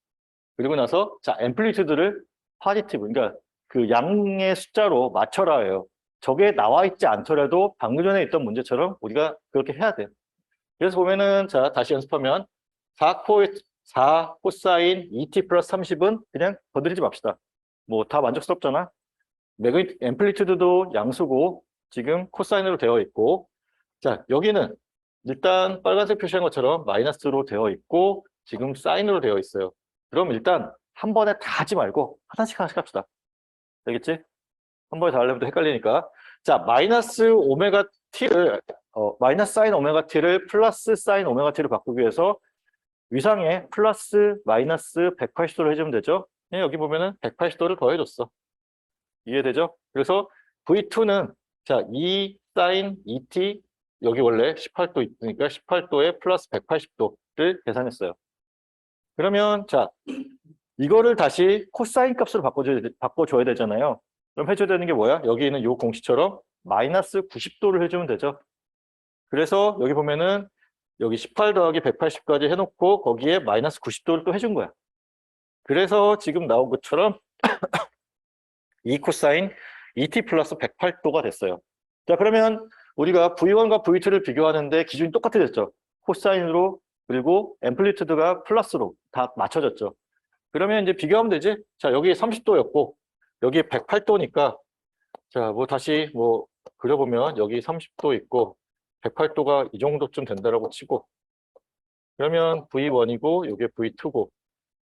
그리고 나서 자, 앰플리튜드를 파지티브 그러니까 그 양의 숫자로 맞춰라예요. 저게 나와 있지 않더라도 방금 전에 있던 문제처럼 우리가 그렇게 해야 돼요. 그래서 보면은 자, 다시 연습하면 4 코사인 2t 플러스 30은 그냥 건드리지 맙시다. 뭐 다 만족스럽잖아. 앰플리튜드도 양수고 지금 코사인으로 되어 있고 자, 여기는 일단 빨간색 표시한 것처럼 마이너스로 되어 있고 지금 사인으로 되어 있어요. 그럼 일단 한 번에 다 하지 말고 하나씩 합시다. 되겠지? 한 번에 다 하려면 또 헷갈리니까. 자, 마이너스 오메가 t를 마이너스 사인 오메가 t를 플러스 사인 오메가 t를 바꾸기 위해서 위상에 플러스 마이너스 180도를 해주면 되죠. 여기 보면은 180도를 더해줬어. 이해되죠? 그래서 V2는 자, 2 사인 2t 여기 원래 18도 있으니까 18도에 플러스 180도를 계산했어요. 그러면 자, 이거를 다시 코사인 값으로 바꿔줘야 되잖아요. 그럼 해줘야 되는 게 뭐야? 여기 있는 이 공식처럼 마이너스 90도를 해주면 되죠. 그래서 여기 보면은 여기 18 더하기 180까지 해놓고 거기에 마이너스 90도를 또 해준 거야. 그래서 지금 나온 것처럼 2 코사인 2t 플러스 108도가 됐어요. 자, 그러면 우리가 V1과 V2를 비교하는데 기준이 똑같아졌죠. 코사인으로 그리고 앰플리튜드가 플러스로 다 맞춰졌죠. 그러면 이제 비교하면 되지. 자, 여기 30도였고 여기 108도니까 자, 뭐 다시 뭐 그려보면 여기 30도 있고 108도가 이 정도쯤 된다라고 치고 그러면 V1이고 이게 V2고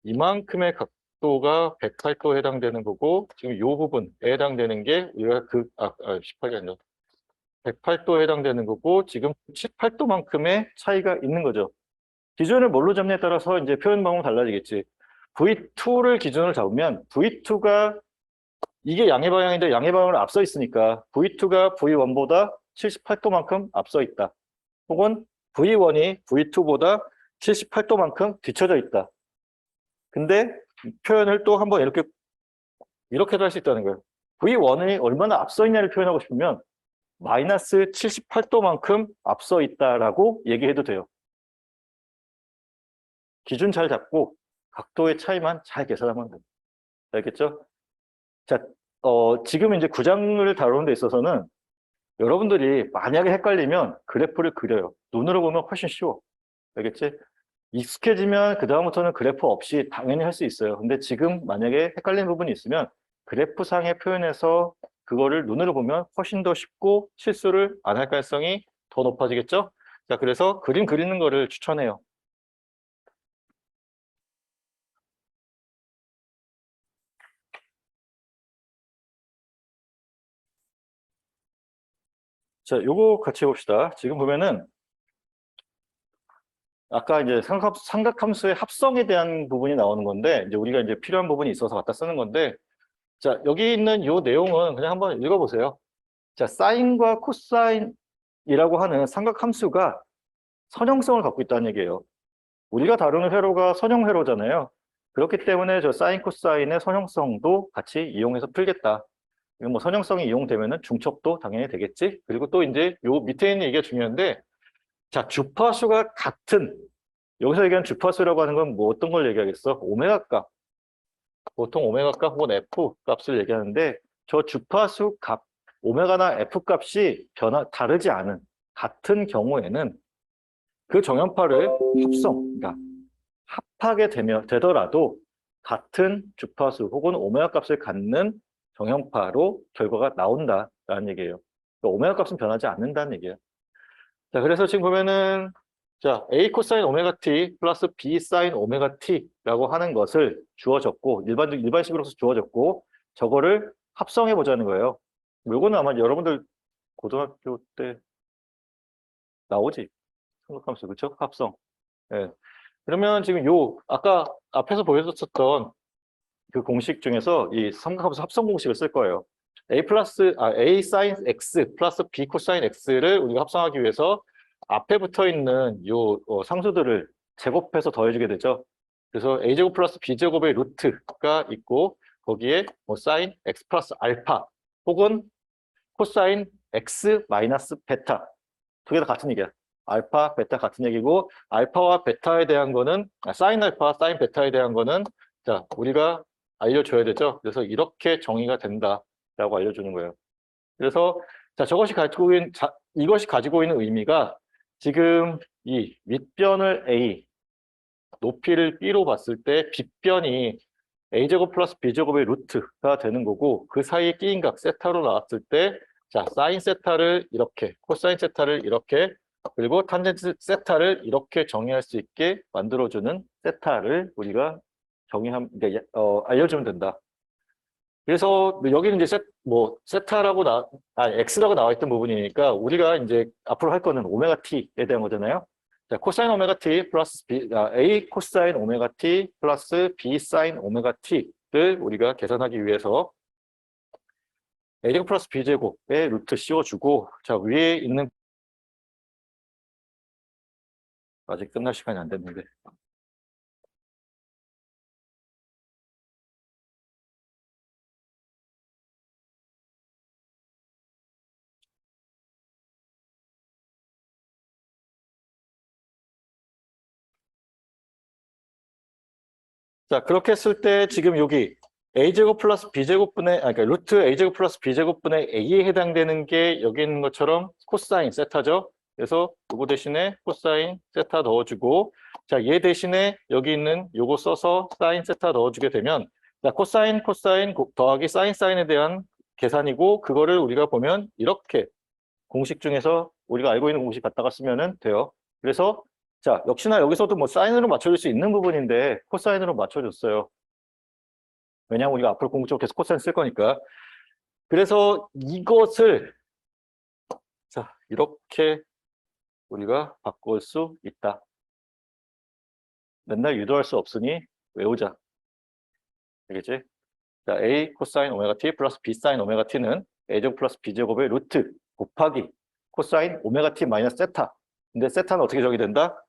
이만큼의 각도가 108도에 해당되는 거고 지금 이 부분에 해당되는 게 우리가 18이 아니라 108도에 해당되는 거고 지금 18도만큼의 차이가 있는 거죠. 기준을 뭘로 잡냐에 따라서 이제 표현 방법은 달라지겠지. V2를 기준으로 잡으면 V2가 이게 양의 방향인데 양의 방향으로 앞서 있으니까 V2가 V1보다 78도만큼 앞서 있다. 혹은 V1이 V2보다 78도만큼 뒤쳐져 있다. 근데 표현을 또 한번 이렇게도 할 수 있다는 거예요. V1이 얼마나 앞서 있냐를 표현하고 싶으면 마이너스 78도만큼 앞서 있다라고 얘기해도 돼요. 기준 잘 잡고 각도의 차이만 잘 계산하면 돼요. 알겠죠? 자, 지금 이제 구장을 다루는 데 있어서는 여러분들이 만약에 헷갈리면 그래프를 그려요. 눈으로 보면 훨씬 쉬워. 알겠지? 익숙해지면 그다음부터는 그래프 없이 당연히 할 수 있어요. 근데 지금 만약에 헷갈리는 부분이 있으면 그래프상의 표현에서 그거를 눈으로 보면 훨씬 더 쉽고 실수를 안 할 가능성이 더 높아지겠죠? 자, 그래서 그림 그리는 거를 추천해요. 자, 요거 같이 해봅시다. 지금 보면은 아까 이제 삼각함수의 합성에 대한 부분이 나오는 건데 이제 우리가 이제 필요한 부분이 있어서 갖다 쓰는 건데 자, 여기 있는 요 내용은 그냥 한번 읽어보세요. 자, 사인과 코사인이라고 하는 삼각함수가 선형성을 갖고 있다는 얘기예요. 우리가 다루는 회로가 선형 회로잖아요. 그렇기 때문에 저 사인 코사인의 선형성도 같이 이용해서 풀겠다. 뭐 선형성이 이용되면은 중첩도 당연히 되겠지. 그리고 또 이제 요 밑에 있는 얘기가 중요한데 자, 주파수가 같은 여기서 얘기하는 주파수라고 하는 건 뭐 어떤 걸 얘기하겠어? 오메가 값. 보통 오메가 값 혹은 F 값을 얘기하는데 저 주파수 값, 오메가나 F 값이 다르지 않은 같은 경우에는 그 정연파를 그러니까 합하게 되더라도 같은 주파수 혹은 오메가 값을 갖는 정연파로 결과가 나온다라는 얘기예요. 그러니까 오메가 값은 변하지 않는다는 얘기예요. 자, 그래서 지금 보면은 자, A 코사인 오메가 t 플러스 B 사인 오메가 t라고 하는 것을 주어졌고 일반식으로서 주어졌고 저거를 합성해 보자는 거예요. 요거는 아마 여러분들 고등학교 때 나오지. 삼각함수 그렇죠? 합성. 예. 그러면 지금 요 아까 앞에서 보여줬었던 그 공식 중에서 이 삼각함수 합성 공식을 쓸 거예요. A 사인 x 플러스 B 코사인 x를 우리가 합성하기 위해서 앞에 붙어 있는 요 상수들을 제곱해서 더해주게 되죠. 그래서 a제곱 플러스 b제곱의 루트가 있고 거기에 뭐 사인 x 플러스 알파 혹은 코사인 x 마이너스 베타 두 개 다 같은 얘기야. 알파, 베타 같은 얘기고 알파와 베타에 대한 거는 사인 알파, 사인 베타에 대한 거는 자 우리가 알려줘야 되죠. 그래서 이렇게 정의가 된다라고 알려주는 거예요. 그래서 자 이것이 가지고 있는 의미가 지금 이 윗변을 A, 높이를 B로 봤을 때 빗변이 A제곱 플러스 B제곱의 루트가 되는 거고 그 사이에 끼인 각 세타로 나왔을 때 자, 사인 세타를 이렇게, 코사인 세타를 이렇게 그리고 탄젠트 세타를 이렇게 정의할 수 있게 만들어주는 세타를 우리가 알려주면 된다. 그래서 여기는 이제 세타라고 x라고 나와 있던 부분이니까 우리가 이제 앞으로 할 거는 오메가 t에 대한 거잖아요. 자, 코사인 오메가 t 플러스 a 코사인 오메가 t 플러스 b 사인 오메가 t를 우리가 계산하기 위해서 a제곱 플러스 b제곱에 루트 씌워주고, 자, 위에 있는 아직 끝날 시간이 안 됐는데. 자, 그렇게 했을 때 지금 여기 a제곱 플러스 b제곱분의, 그러니까 루트 a제곱 플러스 b제곱분의 a에 해당되는 게 여기 있는 것처럼 코사인 세타죠. 그래서 요거 대신에 코사인 세타 넣어주고, 자, 얘 대신에 여기 있는 요거 써서 사인 세타 넣어주게 되면, 자, 코사인 더하기 사인 사인에 대한 계산이고, 그거를 우리가 보면 이렇게 공식 중에서 우리가 알고 있는 공식 갖다가 쓰면은 돼요. 그래서 자, 역시나 여기서도 뭐 사인으로 맞춰줄 수 있는 부분인데 코사인으로 맞춰줬어요. 왜냐하면 우리가 앞으로 궁극적으로 계속 코사인 쓸 거니까. 그래서 이것을 자, 이렇게 우리가 바꿀 수 있다. 맨날 유도할 수 없으니 외우자. 알겠지? 자, a 코사인 오메가 t 플러스 b 사인 오메가 t는 a제곱 플러스 b제곱의 루트 곱하기 코사인 오메가 t 마이너스 세타. 근데 세타는 어떻게 정의된다?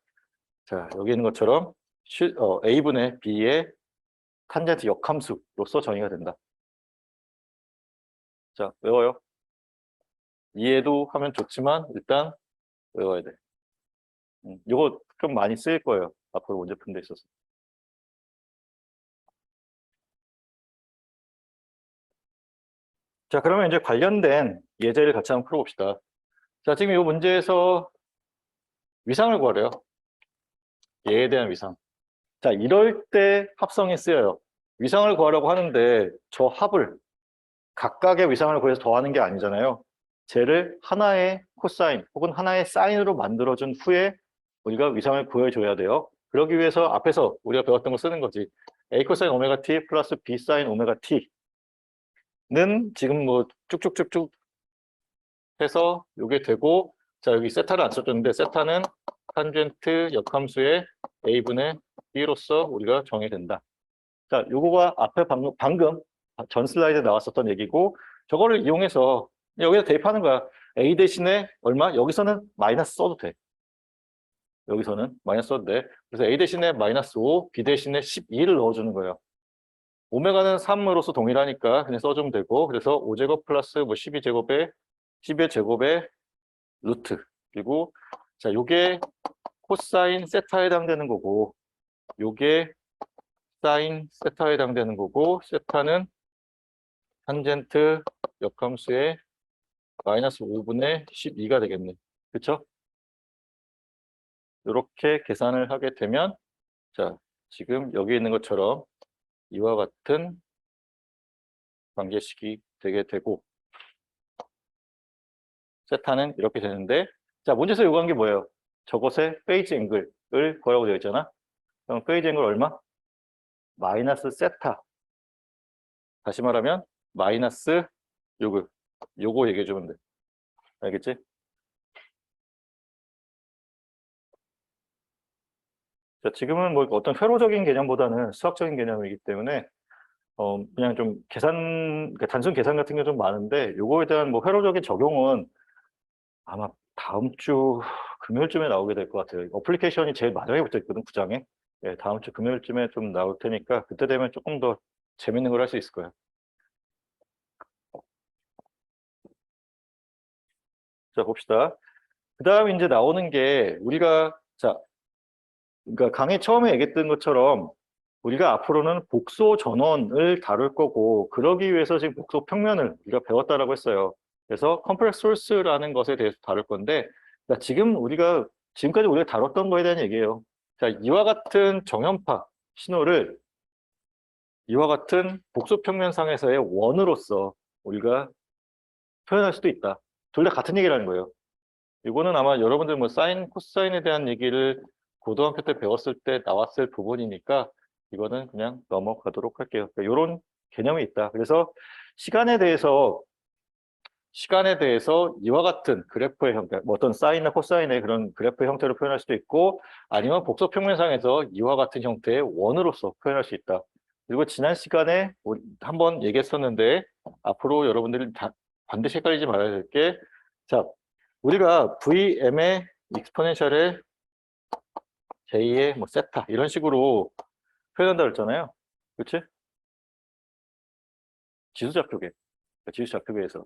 자, 여기 있는 것처럼 a분의 b의 탄젠트 역함수로서 정의가 된다. 자, 외워요. 이해도 하면 좋지만 일단 외워야 돼. 이거 좀 많이 쓰일 거예요. 앞으로 문제 푸는 데 있어서. 자, 그러면 이제 관련된 예제를 같이 한번 풀어봅시다. 자, 지금 이 문제에서 위상을 구하래요. 얘에 대한 위상. 자, 이럴 때 합성이 쓰여요. 위상을 구하라고 하는데 저 합을 각각의 위상을 구해서 더하는 게 아니잖아요. 쟤를 하나의 코사인 혹은 하나의 사인으로 만들어준 후에 우리가 위상을 구해줘야 돼요. 그러기 위해서 앞에서 우리가 배웠던 거 쓰는 거지. a 코사인 오메가 t 플러스 b 사인 오메가 t는 지금 뭐 쭉쭉쭉쭉 해서 이게 되고, 자, 여기 세타를 안 써줬는데 세타는 탄젠트 역함수의 a분의 b로서 우리가 정의된다. 자, 요거가 앞에 방금 전 슬라이드에 나왔었던 얘기고, 저거를 이용해서 여기다 대입하는 거야. a 대신에 얼마? 여기서는 마이너스 써도 돼. 여기서는 마이너스 써도 돼. 그래서 a 대신에 마이너스 5, b 대신에 12를 넣어주는 거예요. 오메가는 3으로서 동일하니까 그냥 써주면 되고, 그래서 5제곱 플러스 뭐 12제곱에 12의 제곱에 루트. 그리고 자, 요게 코사인 세타에 해당되는 거고, 요게 사인 세타에 해당되는 거고, 세타는 탄젠트 역함수의 마이너스 5분의 12가 되겠네. 그렇죠? 이렇게 계산을 하게 되면, 자, 지금 여기 있는 것처럼 이와 같은 관계식이 되게 되고, 세타는 이렇게 되는데, 자, 문제에서 요구한 게 뭐예요? 저것의 페이지 앵글을 구하라고 되어 있잖아. 그럼 페이지 앵글 얼마? 마이너스 세타. 다시 말하면 마이너스 요거 얘기해 주면 돼. 알겠지? 자, 지금은 뭐 어떤 회로적인 개념보다는 수학적인 개념이기 때문에 그냥 좀 그러니까 단순 계산 같은 게 좀 많은데, 요거에 대한 뭐 회로적인 적용은 아마 다음 주 금요일쯤에 나오게 될 것 같아요. 어플리케이션이 제일 마지막에 붙어 있거든, 구장에. 예, 다음 주 금요일쯤에 좀 나올 테니까 그때 되면 조금 더 재밌는 걸 할 수 있을 거예요. 자, 봅시다. 그 다음 이제 나오는 게 우리가, 자, 그러니까 강의 처음에 얘기했던 것처럼 우리가 앞으로는 복소 전원을 다룰 거고, 그러기 위해서 지금 복소 평면을 우리가 배웠다라고 했어요. 그래서 컴플렉스 소스라는 것에 대해서 다룰 건데, 자, 지금까지 우리가 다뤘던 거에 대한 얘기예요. 자, 이와 같은 정연파 신호를 이와 같은 복소 평면상에서의 원으로서 우리가 표현할 수도 있다. 둘 다 같은 얘기라는 거예요. 이거는 아마 여러분들 뭐 사인, 코사인에 대한 얘기를 고등학교 때 배웠을 때 나왔을 부분이니까 이거는 그냥 넘어가도록 할게요. 그러니까 이런 개념이 있다. 그래서 시간에 대해서 이와 같은 그래프의 형태, 뭐 어떤 사인이나 코사인의 그런 그래프의 형태로 표현할 수도 있고, 아니면 복소평면상에서 이와 같은 형태의 원으로서 표현할 수 있다. 그리고 지난 시간에 한번 얘기했었는데, 앞으로 여러분들이 반드시 헷갈리지 말아야 될 게, 자, 우리가 VM의 익스포넨셜의 J의 뭐 세타 이런 식으로 표현한다 그랬잖아요. 그렇지? 지수좌표계. 지수좌표계에서.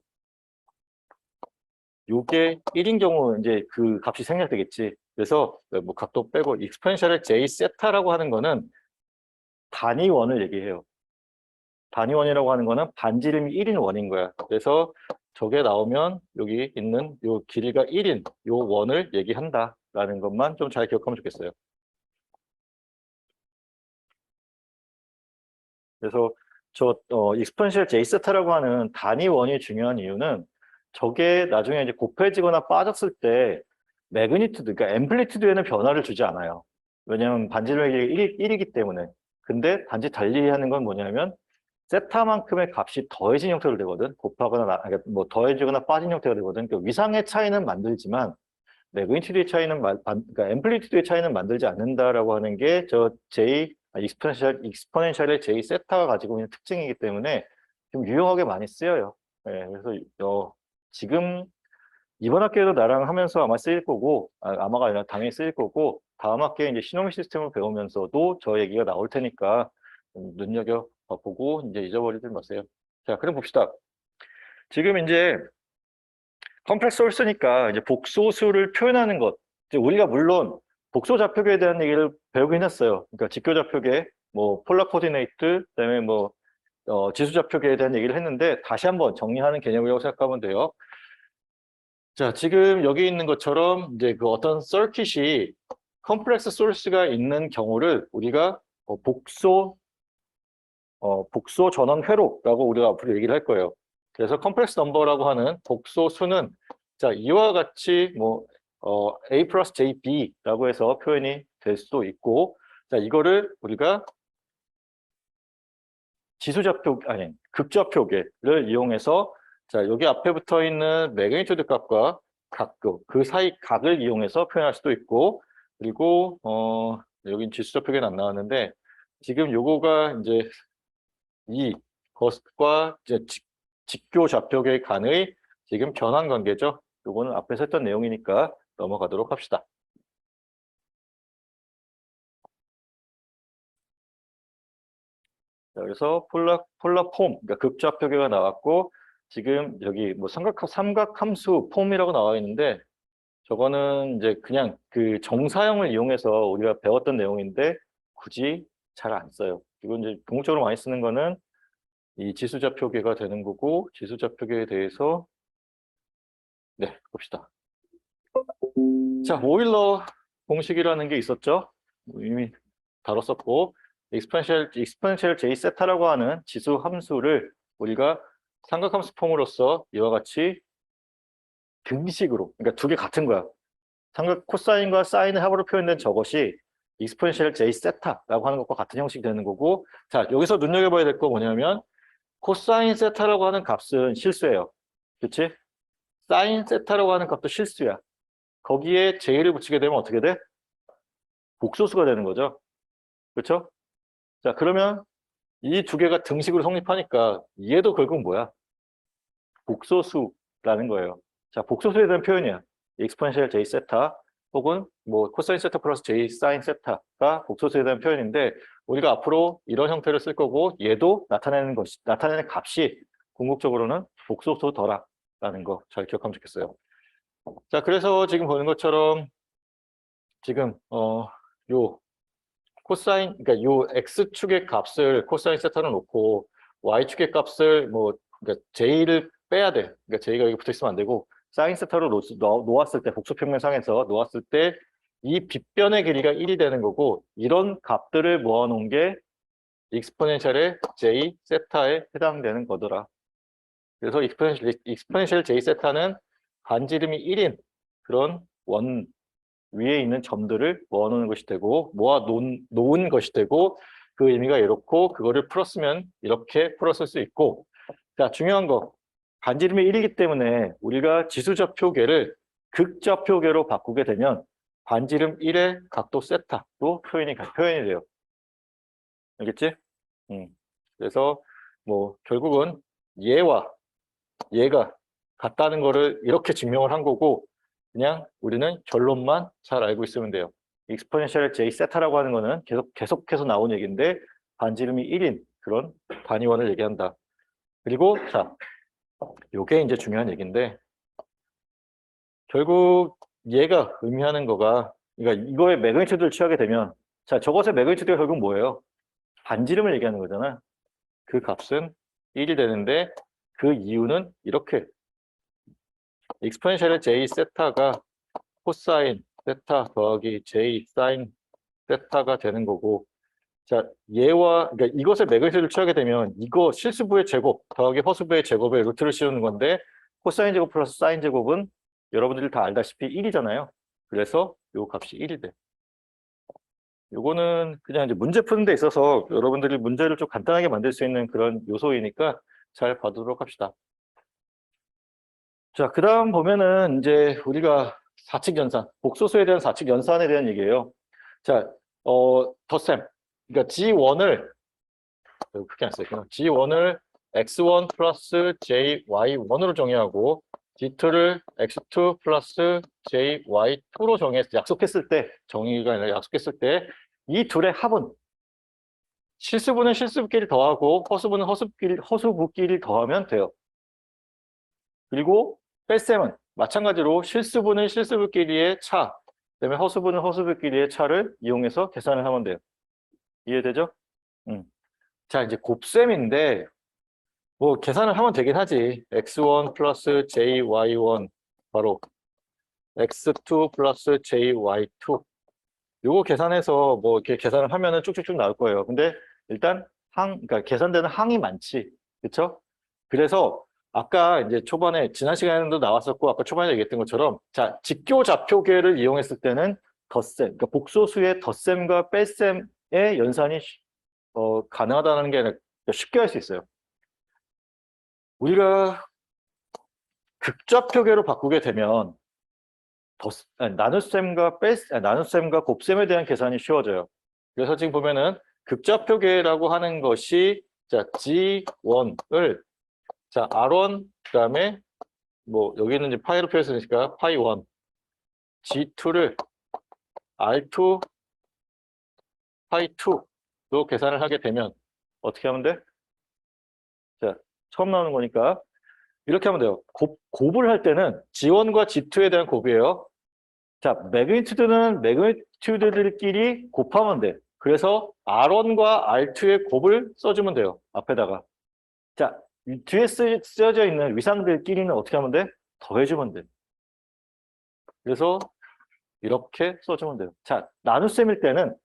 요게 1인 경우 이제 그 값이 생략되겠지. 그래서 뭐 각도 빼고 익스포넨셜의 J 세타라고 하는 거는 단위원을 얘기해요. 단위원이라고 하는 거는 반지름이 1인 원인 거야. 그래서 저게 나오면 여기 있는 요 길이가 1인 요 원을 얘기한다라는 것만 좀 잘 기억하면 좋겠어요. 그래서 익스포넨셜 J 세타라고 하는 단위원이 중요한 이유는 저게 나중에 이제 곱해지거나 빠졌을 때 매그니튜드, 그러니까 앰플리튜드에는 변화를 주지 않아요. 왜냐하면 반지름의 길이가 1이기 때문에. 근데 단지 달리 하는 건 뭐냐면 세타만큼의 값이 더해진 형태로 되거든. 곱하거나 그러니까 뭐 더해지거나 빠진 형태가 되거든. 그러니까 위상의 차이는 만들지만 매그니튜드의 차이는 그러니까 앰플리튜드의 차이는 만들지 않는다라고 하는 게 저 익스포넨셜의 J 세타가 가지고 있는 특징이기 때문에 좀 유용하게 많이 쓰여요. 예, 그래서 지금 이번 학기에도 나랑 하면서 아마 쓰일 거고, 아마가 아니라 당연히 쓰일 거고, 다음 학기에 이제 시노미 시스템을 배우면서도 저 얘기가 나올 테니까 눈여겨보고 이제 잊어버리지 마세요. 자, 그럼 봅시다. 지금 이제 컴플렉스 홀스니까 이제 복소수를 표현하는 것. 이제 우리가 물론 복소 좌표계에 대한 얘기를 배우긴 했어요. 그러니까 직교 좌표계, 뭐 폴라 코디네이트, 그다음에 뭐 지수 좌표계에 대한 얘기를 했는데 다시 한번 정리하는 개념이라고 생각하면 돼요. 자, 지금 여기 있는 것처럼 이제 그 어떤 서킷이 컴플렉스 소스가 있는 경우를 우리가 복소 전원 회로라고 우리가 앞으로 얘기를 할 거예요. 그래서 컴플렉스 넘버라고 하는 복소 수는 자, 이와 같이 뭐 A 플러스 JB라고 해서 표현이 될 수도 있고, 자, 이거를 우리가 지수좌표 아니 극좌표계를 이용해서 자, 여기 앞에 붙어 있는 매그니튜드 값과 각도 그 사이 각을 이용해서 표현할 수도 있고, 그리고 여긴 지수좌표계는 안 나왔는데 지금 요거가 이제 이 것과 이제 직교 좌표계 간의 지금 변환 관계죠. 요거는 앞에서 했던 내용이니까 넘어가도록 합시다. 자, 그래서 폴라폼, 그러니까 극좌표계가 나왔고, 지금 여기 뭐 삼각함수 폼이라고 나와 있는데, 저거는 이제 그냥 그 정사형을 이용해서 우리가 배웠던 내용인데, 굳이 잘 안 써요. 이건 이제 궁극적으로 많이 쓰는 거는 이 지수좌표계가 되는 거고, 지수좌표계에 대해서, 네, 봅시다. 자, 오일러 공식이라는 게 있었죠? 이미 다뤘었고, 익스포넨셜 J 세타라고 하는 지수 함수를 우리가 삼각함수 폼으로써 이와 같이 등식으로, 그러니까 두 개 같은 거야. 삼각 코사인과 사인의 합으로 표현된 저것이 익스포넨셜 J 세타라고 하는 것과 같은 형식이 되는 거고, 자, 여기서 눈여겨봐야 될 거 뭐냐면 코사인 세타라고 하는 값은 실수예요. 그렇지? 사인 세타라고 하는 값도 실수야. 거기에 J를 붙이게 되면 어떻게 돼? 복소수가 되는 거죠. 그렇죠? 자, 그러면 이 두 개가 등식으로 성립하니까 얘도 결국 뭐야? 복소수라는 거예요. 자, 복소수에 대한 표현이야. 익스포넨셜 J 세타 혹은 뭐 코사인 세타 플러스 J 사인 세타가 복소수에 대한 표현인데 우리가 앞으로 이런 형태를 쓸 거고 얘도 나타내는 값이 궁극적으로는 복소수더라라는 거 잘 기억하면 좋겠어요. 자, 그래서 지금 보는 것처럼 지금 요 코사인, 그러니까 요 x축의 값을 코사인 세타로 놓고 y축의 값을 뭐 그러니까 j를 빼야 돼. 그러니까 j가 여기 붙어 있으면 안 되고 사인 세타로 놓았을 때 복소평면상에서 놓았을 때 이 빗변의 길이가 1이 되는 거고 이런 값들을 모아놓은 게 익스포넨셜의 j 세타에 해당되는 거더라. 그래서 익스포넨셜 j 세타는 반지름이 1인 그런 원 위에 있는 점들을 모아놓은 것이 되고 놓은 것이 되고 그 의미가 이렇고 그거를 풀었으면 이렇게 풀었을 수 있고 자 중요한 거 반지름이 1이기 때문에 우리가 지수좌표계를 극좌표계로 바꾸게 되면 반지름 1의 각도 세타로 표현이 돼요. 알겠지? 그래서 뭐 결국은 얘와 얘가 같다는 거를 이렇게 증명을 한 거고 그냥 우리는 결론만 잘 알고 있으면 돼요. 익스포넨셜 j 세타라고 하는 거는 계속해서 나온 얘기인데 반지름이 1인 그런 단위원을 얘기한다. 그리고 자, 요게 이제 중요한 얘기인데 결국 얘가 의미하는 거가 그러니까 이거의 매그니튜드를 취하게 되면 자, 저것의 매그니튜드가 결국 뭐예요? 반지름을 얘기하는 거잖아. 그 값은 1이 되는데 그 이유는 이렇게 익스포넨셜의 j 세타가 코사인 세타 더하기 j 사인 세타가 되는 거고 자 얘와 그러니까 이것을 매그니튜드를 취하게 되면 이거 실수부의 제곱 더하기 허수부의 제곱에 루트를 씌우는 건데 코사인 제곱 플러스 사인 제곱은 여러분들이 다 알다시피 1이잖아요. 그래서 요 값이 1이 돼. 요거는 그냥 이제 문제 푸는 데 있어서 여러분들이 문제를 좀 간단하게 만들 수 있는 그런 요소이니까 잘 봐두도록 합시다. 자, 그 다음 보면은 이제 우리가 사칙 연산, 복소수에 대한 사칙 연산에 대한 얘기예요. 자, 덧셈. 그러니까 G1을, 크게 안 써요. G1을 X1 플러스 JY1으로 정의하고 D2를 X2 플러스 JY2로 약속했을 때, 정의가 아니라 약속했을 때 이 둘의 합은 실수분은 실수분끼리 더하고 허수분은 허수부끼리 더하면 돼요. 그리고 뺄셈은 마찬가지로 실수분은 실수분끼리의 차, 그다음에 허수분은 허수분끼리의 차를 이용해서 계산을 하면 돼요. 이해되죠? 자, 이제 곱셈인데 뭐 계산을 하면 되긴 하지. x1 플러스 jy1 바로 x2 플러스 jy2 요거 계산해서 뭐 이렇게 계산을 하면은 쭉쭉쭉 나올 거예요. 근데 일단 그러니까 계산되는 항이 많지. 그렇죠? 그래서 아까 이제 초반에 지난 시간에도 나왔었고 아까 초반에 얘기했던 것처럼 자 직교 좌표계를 이용했을 때는 덧셈, 그러니까 복소수의 덧셈과 뺄셈의 연산이 가능하다는 게 쉽게 할 수 있어요. 우리가 극좌표계로 바꾸게 되면 나눗셈과 곱셈에 대한 계산이 쉬워져요. 그래서 지금 보면은 극좌표계라고 하는 것이 자 G1을 자 R1 그다음에 뭐 여기는 이제 파이로 표현했으니까 파이 1 G2를 R2 파이 2로 계산을 하게 되면 어떻게 하면 돼? 자 처음 나오는 거니까 이렇게 하면 돼요. 곱을 할 때는 G1과 G2에 대한 곱이에요. 자, 매그니튜드는 매그니튜드들끼리 곱하면 돼. 그래서 R1과 R2의 곱을 써주면 돼요. 앞에다가. 자, 뒤에 쓰여져 있는 위상들끼리는 어떻게 하면 돼? 더해주면 돼. 그래서 이렇게 써주면 돼요. 자, 나눗셈일 때는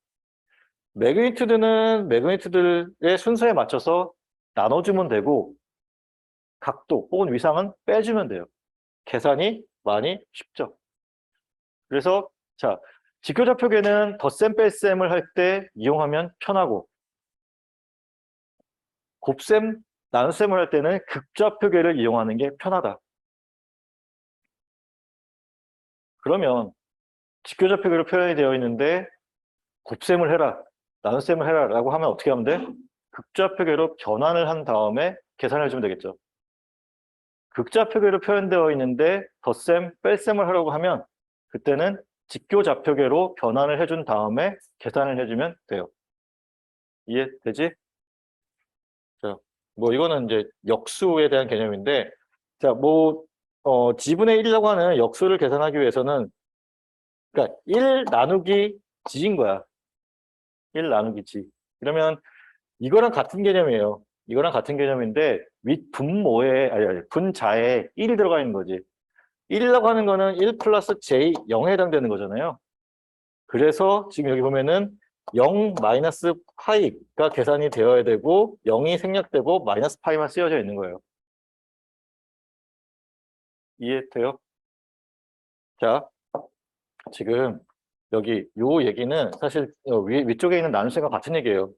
매그니튜드는 매그니튜드의 순서에 맞춰서 나눠주면 되고 각도 혹은 위상은 빼주면 돼요. 계산이 많이 쉽죠. 그래서 자 직교좌표계는 덧셈 뺄셈을 할 때 이용하면 편하고 곱셈 나눗셈을 할 때는 극좌표계를 이용하는 게 편하다. 그러면 직교좌표계로 표현이 되어 있는데 곱셈을 해라 나눗셈을 해라 라고 하면 어떻게 하면 돼? 극좌표계로 변환을 한 다음에 계산을 해주면 되겠죠. 극좌표계로 표현되어 있는데 덧셈 뺄셈을 하려고 하면 그때는 직교좌표계로 변환을 해준 다음에 계산을 해주면 돼요. 이해되지? 자, 뭐 이거는 이제 역수에 대한 개념인데, 자, 뭐 G분의 1이라고 하는 역수를 계산하기 위해서는, 그러니까 1 나누기 G인 거야. 1 나누기 G. 그러면 이거랑 같은 개념이에요. 이거랑 같은 개념인데 윗분모에 아니 분자에 1이 들어가 있는 거지. 1이라고 하는 거는 1 플러스 J 0에 해당되는 거잖아요. 그래서 지금 여기 보면은 0 마이너스 파이가 계산이 되어야 되고 0이 생략되고 마이너스 파이만 쓰여져 있는 거예요. 이해돼요? 자, 지금 여기 요 얘기는 사실 위쪽에 있는 나눗셈과 같은 얘기예요.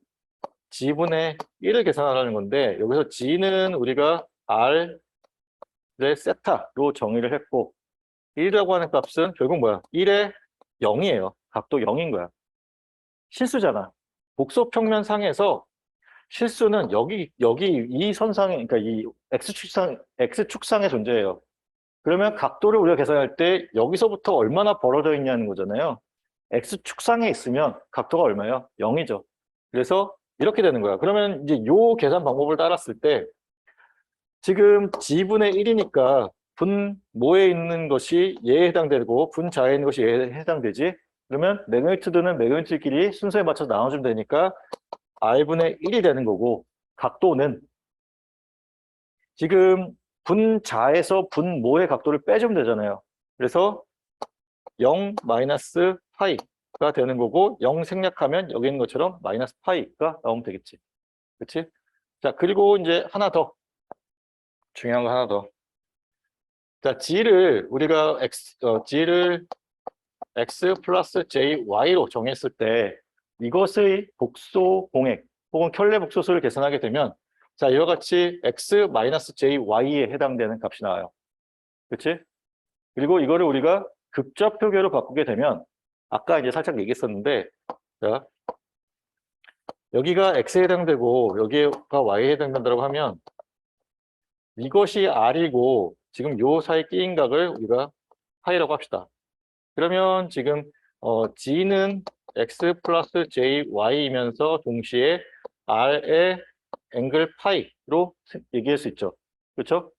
G분의 1을 계산하라는 건데 여기서 G는 우리가 R의 세타로 정의를 했고 1이라고 하는 값은 결국 뭐야? 1의 0이에요. 각도 0인 거야. 실수잖아. 복소평면상에서 실수는 여기 이 선상에, 그러니까 이 X축상에 존재해요. 그러면 각도를 우리가 계산할 때 여기서부터 얼마나 벌어져 있냐는 거잖아요. X축상에 있으면 각도가 얼마예요? 0이죠. 그래서 이렇게 되는 거야. 그러면 이제 요 계산 방법을 따랐을 때 지금 G분의 1이니까 분모에 있는 것이 얘에 해당되고 분자에 있는 것이 얘에 해당되지. 그러면 매그니튜드는 매그니튜드끼리 순서에 맞춰서 나눠주면 되니까 R분의 1이 되는 거고 각도는 지금 분자에서 분모의 각도를 빼주면 되잖아요. 그래서 0 마이너스 파이가 되는 거고 0 생략하면 여기 있는 것처럼 마이너스 파이가 나오면 되겠지. 그렇지? 자, 그리고 이제 하나 더 중요한 거 하나 더. 자, G를 우리가 G를 X 플러스 JY로 정했을 때 이것의 복소 공액 혹은 켤레 복소수를 계산하게 되면 자, 이와 같이 X 마이너스 JY에 해당되는 값이 나와요. 그렇지? 그리고 이거를 우리가 극좌표계로 바꾸게 되면 아까 이제 살짝 얘기했었는데 자, 여기가 X에 해당되고 여기가 Y에 해당된다고 하면 이것이 R이고 지금 요 사이 끼인 각을 우리가 파이라고 합시다. 그러면 지금 G는 X 플러스 JY이면서 동시에 R의 앵글 파이로 얘기할 수 있죠. 그렇죠?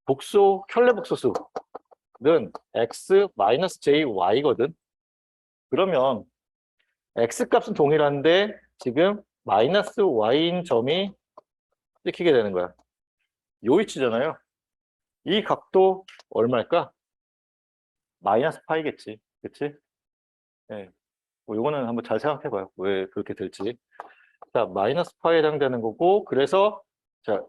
복소, 켤레 복소수는 X 마이너스 JY거든. 그러면 X 값은 동일한데 지금 마이너스 Y인 점이 찍히게 되는 거야. 요 위치잖아요. 이 각도 얼마일까? 마이너스 파이겠지. 그치? 네. 뭐 요거는 한번 잘 생각해 봐요. 왜 그렇게 될지. 자, 마이너스 파이에 해당되는 거고, 그래서, 자,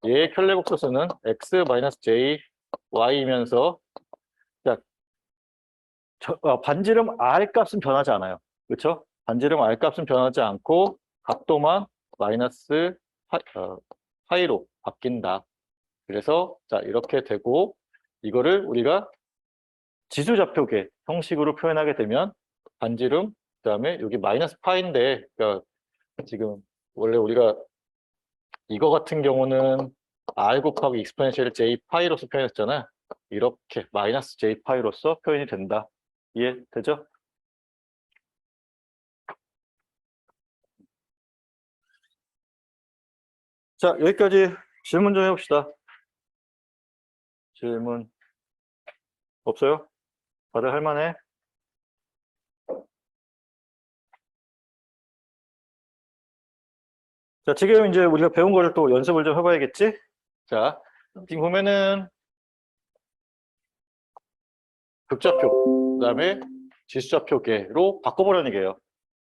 얘의 켤레 복소수는 X 마이너스 J, Y이면서, 자, 반지름 R 값은 변하지 않아요. 그렇죠? 반지름 R 값은 변하지 않고, 각도만 마이너스 파이로 바뀐다. 그래서, 자, 이렇게 되고, 이거를 우리가 지수좌표계 형식으로 표현하게 되면 반지름 그다음에 여기 마이너스 파인데 그러니까 지금 원래 우리가 이거 같은 경우는 r 곱하기 익스포넨셜 j 파이로서 표현했잖아. 이렇게 마이너스 j 파이로서 표현이 된다. 이해되죠? 자, 여기까지 질문 좀 해봅시다. 질문 없어요? 다들 할 만해? 자, 지금 이제 우리가 배운 거를 또 연습을 좀 해봐야겠지? 자, 지금 보면은 극좌표, 그 다음에 지수좌표계로 바꿔보라는 얘기예요.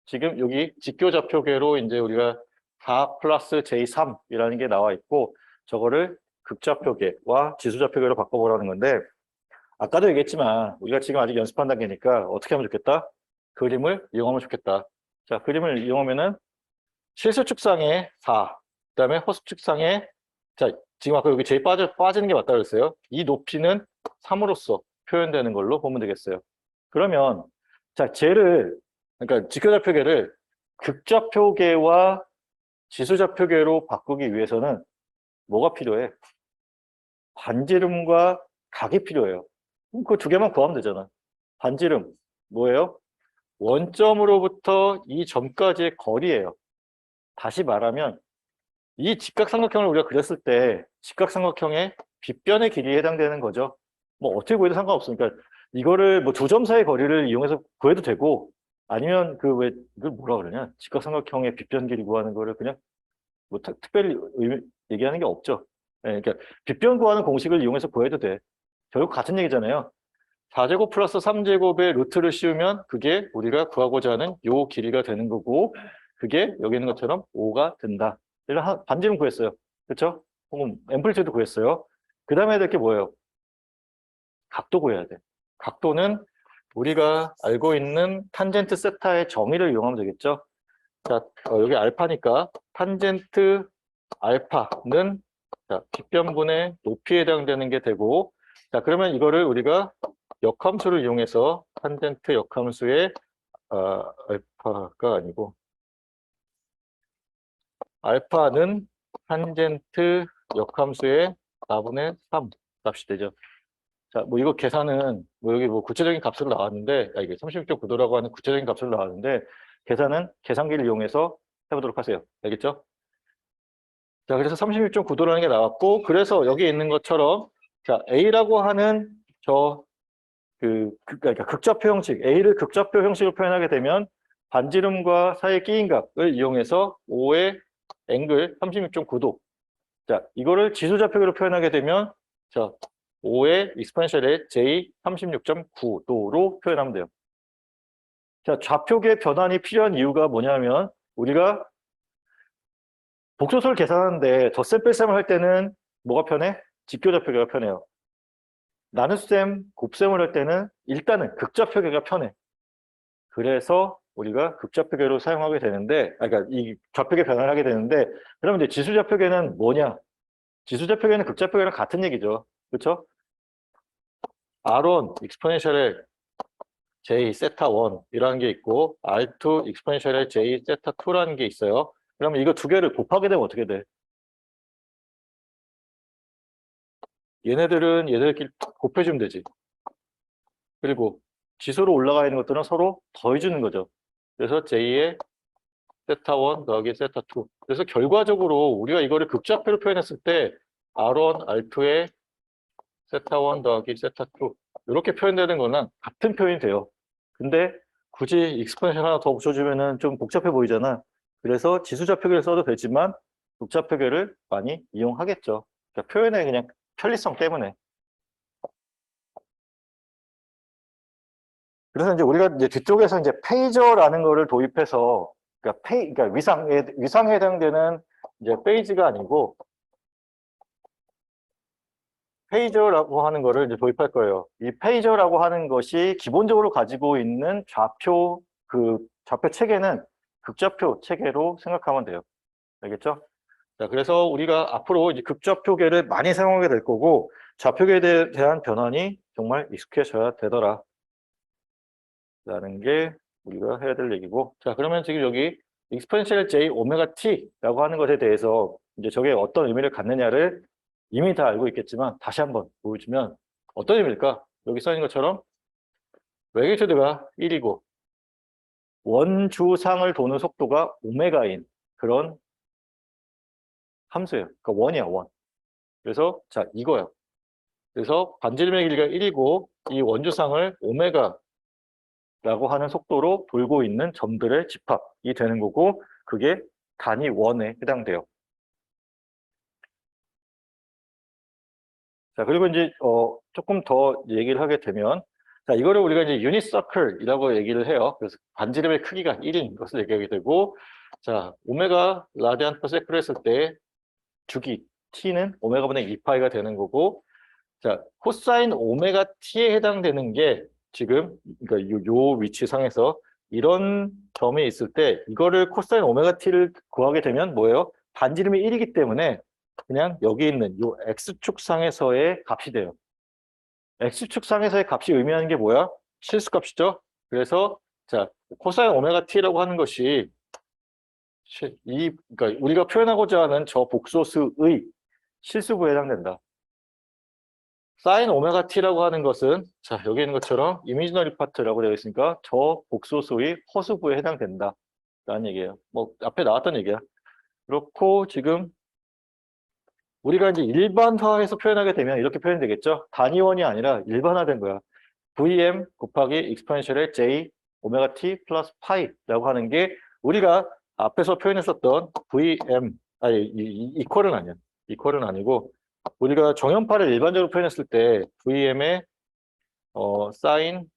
지금 여기 직교좌표계로 이제 우리가 4 플러스 J3이라는 게 나와 있고, 저거를 극좌표계와 지수좌표계로 바꿔보라는 건데, 아까도 얘기했지만, 우리가 지금 아직 연습한 단계니까 어떻게 하면 좋겠다? 그림을 이용하면 좋겠다. 자, 그림을 이용하면은 실수축상에 4, 그 다음에 허수축상에, 자, 지금 아까 여기 J 빠지는 게 맞다 그랬어요. 이 높이는 3으로서 표현되는 걸로 보면 되겠어요. 그러면, 자, 그러니까 직교좌표계를 극좌표계와 지수좌표계로 바꾸기 위해서는 뭐가 필요해? 반지름과 각이 필요해요. 그럼 그 두 개만 구하면 되잖아. 반지름, 뭐예요? 원점으로부터 이 점까지의 거리예요. 다시 말하면 이 직각삼각형을 우리가 그렸을 때 직각삼각형의 빗변의 길이에 해당되는 거죠. 뭐 어떻게 구해도 상관없으니까 이거를 뭐 두 점 사이의 거리를 이용해서 구해도 되고 아니면 그 왜 이걸 뭐라 그러냐 직각삼각형의 빗변 길이 구하는 거를 그냥 뭐 특별히 얘기하는 게 없죠. 네, 그러니까 빗변 구하는 공식을 이용해서 구해도 돼. 결국 같은 얘기잖아요. 4제곱 플러스 3제곱의 루트를 씌우면 그게 우리가 구하고자 하는 요 길이가 되는 거고 그게 여기 있는 것처럼 5가 된다. 반지름 구했어요. 그렇죠? 혹은 앰플리튜드 구했어요. 그 다음에 해야 될 게 뭐예요? 각도 구해야 돼. 각도는 우리가 알고 있는 탄젠트 세타의 정의를 이용하면 되겠죠. 자, 여기 알파니까 탄젠트 알파는 자, 빗변분의 높이에 해당되는 게 되고, 자, 그러면 이거를 우리가 역함수를 이용해서 탄젠트 역함수의 알파가 아니고 알파는 탄젠트 역함수의 4분의 3 값이 되죠. 자, 뭐 이거 계산은 뭐 여기 뭐 구체적인 값으로 나왔는데, 이게 36.9도라고 하는 구체적인 값으로 나왔는데 계산은 계산기를 이용해서 해보도록 하세요. 알겠죠? 자, 그래서 36.9도라는 게 나왔고, 그래서 여기 있는 것처럼 자, A라고 하는 그러니까 극좌표 형식, A를 극좌표 형식으로 표현하게 되면 반지름과 사이의 끼인 값을 이용해서 O의 앵글 36.9도. 자, 이거를 지수좌표계로 표현하게 되면 자, O의 익스포넨셜의 J 36.9도로 표현하면 돼요. 자, 좌표계 변환이 필요한 이유가 뭐냐면 우리가 복소수를 계산하는데 덧셈 뺄셈을 할 때는 뭐가 편해? 직교좌표계가 편해요. 나눗셈, 곱셈을 할 때는 일단은 극좌표계가 편해. 그래서 우리가 극좌표계로 사용하게 되는데, 그러니까 이 좌표계 변환을 하게 되는데, 그러면 이제 지수좌표계는 뭐냐? 지수좌표계는 극좌표계랑 같은 얘기죠. 그렇죠? R1 익스포넨셜의 J 세타 1이라는 게 있고 R2 익스포넨셜의 J 세타 2라는 게 있어요. 그러면 이거 두 개를 곱하게 되면 어떻게 돼? 얘네들은 얘네들끼리 곱해주면 되지. 그리고 지수로 올라가 있는 것들은 서로 더해주는 거죠. 그래서 J의 세타 1 더하기 세타 2. 그래서 결과적으로 우리가 이거를 극좌표로 표현했을 때 R1, R2의 세타 1 더하기 세타 2 이렇게 표현되는 거는 같은 표현이 돼요. 근데 굳이 익스포넨셜 하나 더 붙여주면은 좀 복잡해 보이잖아. 그래서 지수좌표계를 써도 되지만 극좌표계를 많이 이용하겠죠. 그러니까 표현의 그냥 편리성 때문에. 그래서 이제 우리가 이제 뒤쪽에서 이제 페이저라는 거를 도입해서 그러니까 위상에 해당되는 이제 페이지가 아니고 페이저라고 하는 거를 이제 도입할 거예요. 이 페이저라고 하는 것이 기본적으로 가지고 있는 좌표 체계는 극좌표 체계로 생각하면 돼요. 알겠죠? 자, 그래서 우리가 앞으로 이제 극좌표계를 많이 사용하게 될 거고 좌표계에 대한 변환이 정말 익숙해져야 되더라. 라는 게 우리가 해야 될 얘기고. 자, 그러면 지금 여기 익스포넨셜 J 오메가 T라고 하는 것에 대해서 이제 저게 어떤 의미를 갖느냐를 이미 다 알고 있겠지만 다시 한번 보여주면 어떤 의미일까? 여기 써 있는 것처럼 매그니튜드가 1이고 원주상을 도는 속도가 오메가인 그런 함수예요. 그러니까 원이야, 원. 그래서 자, 이거야. 그래서 반지름의 길이가 1이고 이 원주상을 오메가라고 하는 속도로 돌고 있는 점들의 집합이 되는 거고 그게 단위 원에 해당돼요. 자, 그리고 이제 조금 더 얘기를 하게 되면 자, 이거를 우리가 이제 유닛 서클이라고 얘기를 해요. 그래서 반지름의 크기가 1인 것을 얘기하게 되고 자, 오메가 라디안 퍼 세클 했을 때 주기 t는 오메가분의 2파이가 되는 거고 자, 코사인 오메가 t에 해당되는 게 지금 그러니까 요 위치상에서 이런 점이 있을 때 이거를 코사인 오메가 t를 구하게 되면 뭐예요? 반지름이 1이기 때문에 그냥 여기 있는 요 x축상에서의 값이 돼요. x축상에서의 값이 의미하는 게 뭐야? 실수값이죠. 그래서 자, 코사인 오메가 t라고 하는 것이 그러니까 우리가 표현하고자 하는 저 복소수의 실수부에 해당된다. 사인 오메가 t라고 하는 것은 자, 여기 있는 것처럼 이미지너리 파트라고 되어 있으니까 저 복소수의 허수부에 해당된다. 라는 얘기예요. 뭐 앞에 나왔던 얘기야. 그렇고 지금 우리가 이제 일반화해서 표현하게 되면 이렇게 표현되겠죠. 단위원이 아니라 일반화된 거야. Vm 곱하기 익스포넨셜의 J 오메가 T 플러스 파이라고 하는 게 우리가 앞에서 표현했었던 VM 이퀄은 아니야. 이퀄은 아니고 우리가 정연파를 일반적으로 표현했을 때 VM의 사인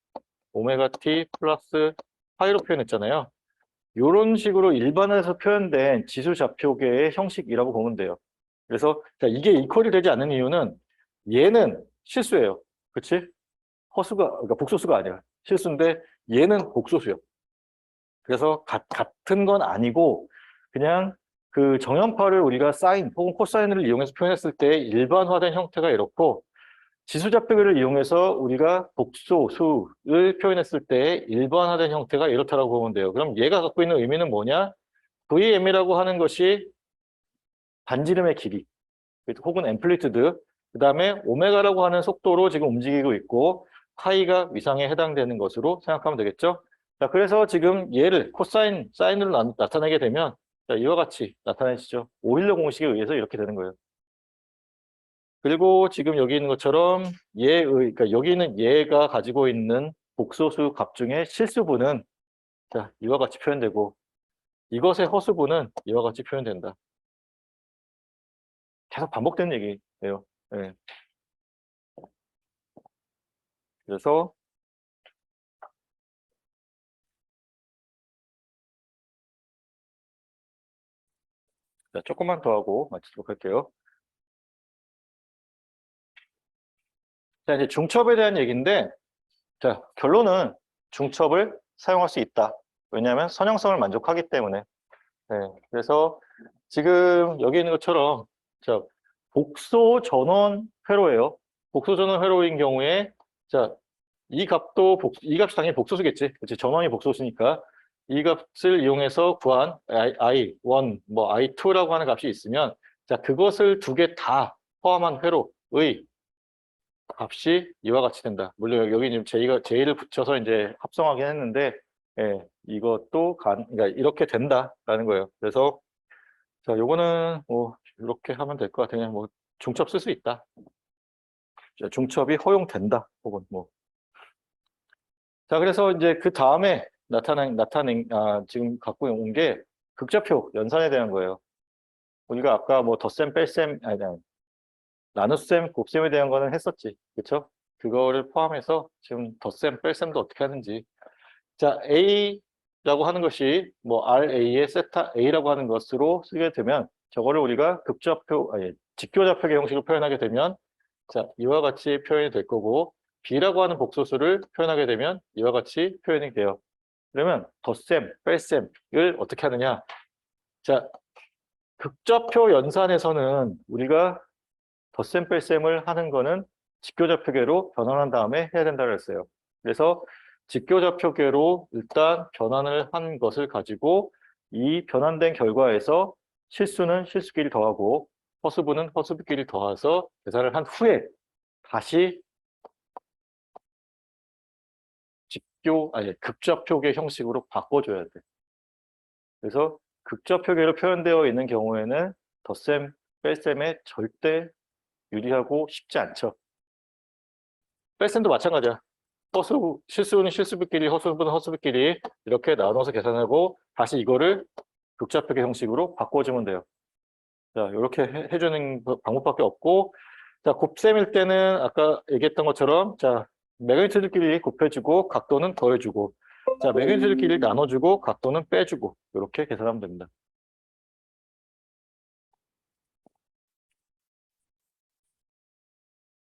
오메가 T 플러스 파이로 표현했잖아요. 이런 식으로 일반에서 표현된 지수좌표계의 형식이라고 보면 돼요. 그래서 자, 이게 이퀄이 되지 않는 이유는 얘는 실수예요. 그렇지? 그러니까 복소수가 아니야. 실수인데 얘는 복소수야. 그래서 같은 건 아니고 그냥 그 정연파를 우리가 사인 혹은 코사인을 이용해서 표현했을 때 일반화된 형태가 이렇고 지수좌표계를 이용해서 우리가 복소수를 표현했을 때 일반화된 형태가 이렇다라고 보면 돼요. 그럼 얘가 갖고 있는 의미는 뭐냐? VM이라고 하는 것이 반지름의 길이 혹은 앰플리튜드 그 다음에 오메가라고 하는 속도로 지금 움직이고 있고 파이가 위상에 해당되는 것으로 생각하면 되겠죠. 자, 그래서 지금 얘를 코사인, 사인으로 나타내게 되면 자, 이와 같이 나타내시죠. 오일러 공식에 의해서 이렇게 되는 거예요. 그리고 지금 여기 있는 것처럼 그러니까 여기 있는 얘가 가지고 있는 복소수 값 중에 실수분은 자, 이와 같이 표현되고 이것의 허수분은 이와 같이 표현된다. 계속 반복되는 얘기예요. 네. 그래서 자, 조금만 더 하고 마치도록 할게요. 자, 이제 중첩에 대한 얘기인데, 자, 결론은 중첩을 사용할 수 있다. 왜냐하면 선형성을 만족하기 때문에. 네, 그래서 지금 여기 있는 것처럼, 자, 복소 전원 회로예요. 복소 전원 회로인 경우에, 자, 이 값이 당연히 복소수겠지. 그치? 전원이 복소수니까. 이 값을 이용해서 구한 I1, 뭐 I2라고 하는 값이 있으면, 자, 그것을 두 개 다 포함한 회로의 값이 이와 같이 된다. 물론 여기 지금 J를 붙여서 이제 합성하긴 했는데, 예, 이것도 그러니까 이렇게 된다라는 거예요. 그래서 자, 요거는 뭐 이렇게 하면 될 것 같아요. 그냥 뭐 중첩 쓸 수 있다. 자, 중첩이 허용된다. 혹은 뭐. 자, 그래서 이제 그 다음에 지금 갖고 온 게 극좌표 연산에 대한 거예요. 우리가 아까 뭐 덧셈, 뺄셈, 아니, 나눗셈, 곱셈에 대한 거는 했었지. 그쵸? 그거를 포함해서 지금 덧셈, 뺄셈도 어떻게 하는지. 자, A라고 하는 것이 뭐 RA의 세타 A라고 하는 것으로 쓰게 되면 저거를 우리가 직교좌표계 형식으로 표현하게 되면 자, 이와 같이 표현이 될 거고 B라고 하는 복소수를 표현하게 되면 이와 같이 표현이 돼요. 그러면 덧셈, 뺄셈을 어떻게 하느냐? 자, 극좌표 연산에서는 우리가 덧셈 뺄셈을 하는 거는 직교좌표계로 변환한 다음에 해야 된다고 했어요. 그래서 직교좌표계로 일단 변환을 한 것을 가지고 이 변환된 결과에서 실수는 실수끼리 더하고 허수분은 허수분끼리 더해서 계산을 한 후에 다시 극좌표계 형식으로 바꿔줘야 돼. 그래서 극좌표계로 표현되어 있는 경우에는 덧셈, 뺄셈에 절대 유리하고 쉽지 않죠. 뺄셈도 마찬가지야. 실수는 실수분끼리, 허수분은 허수분끼리 이렇게 나눠서 계산하고 다시 이거를 극좌표계 형식으로 바꿔주면 돼요. 자, 이렇게 해주는 방법밖에 없고, 자, 곱셈일 때는 아까 얘기했던 것처럼, 자, 매그니튜드끼리 곱해주고 각도는 더해주고, 자, 매그니튜드끼리 나눠주고 각도는 빼주고 이렇게 계산하면 됩니다.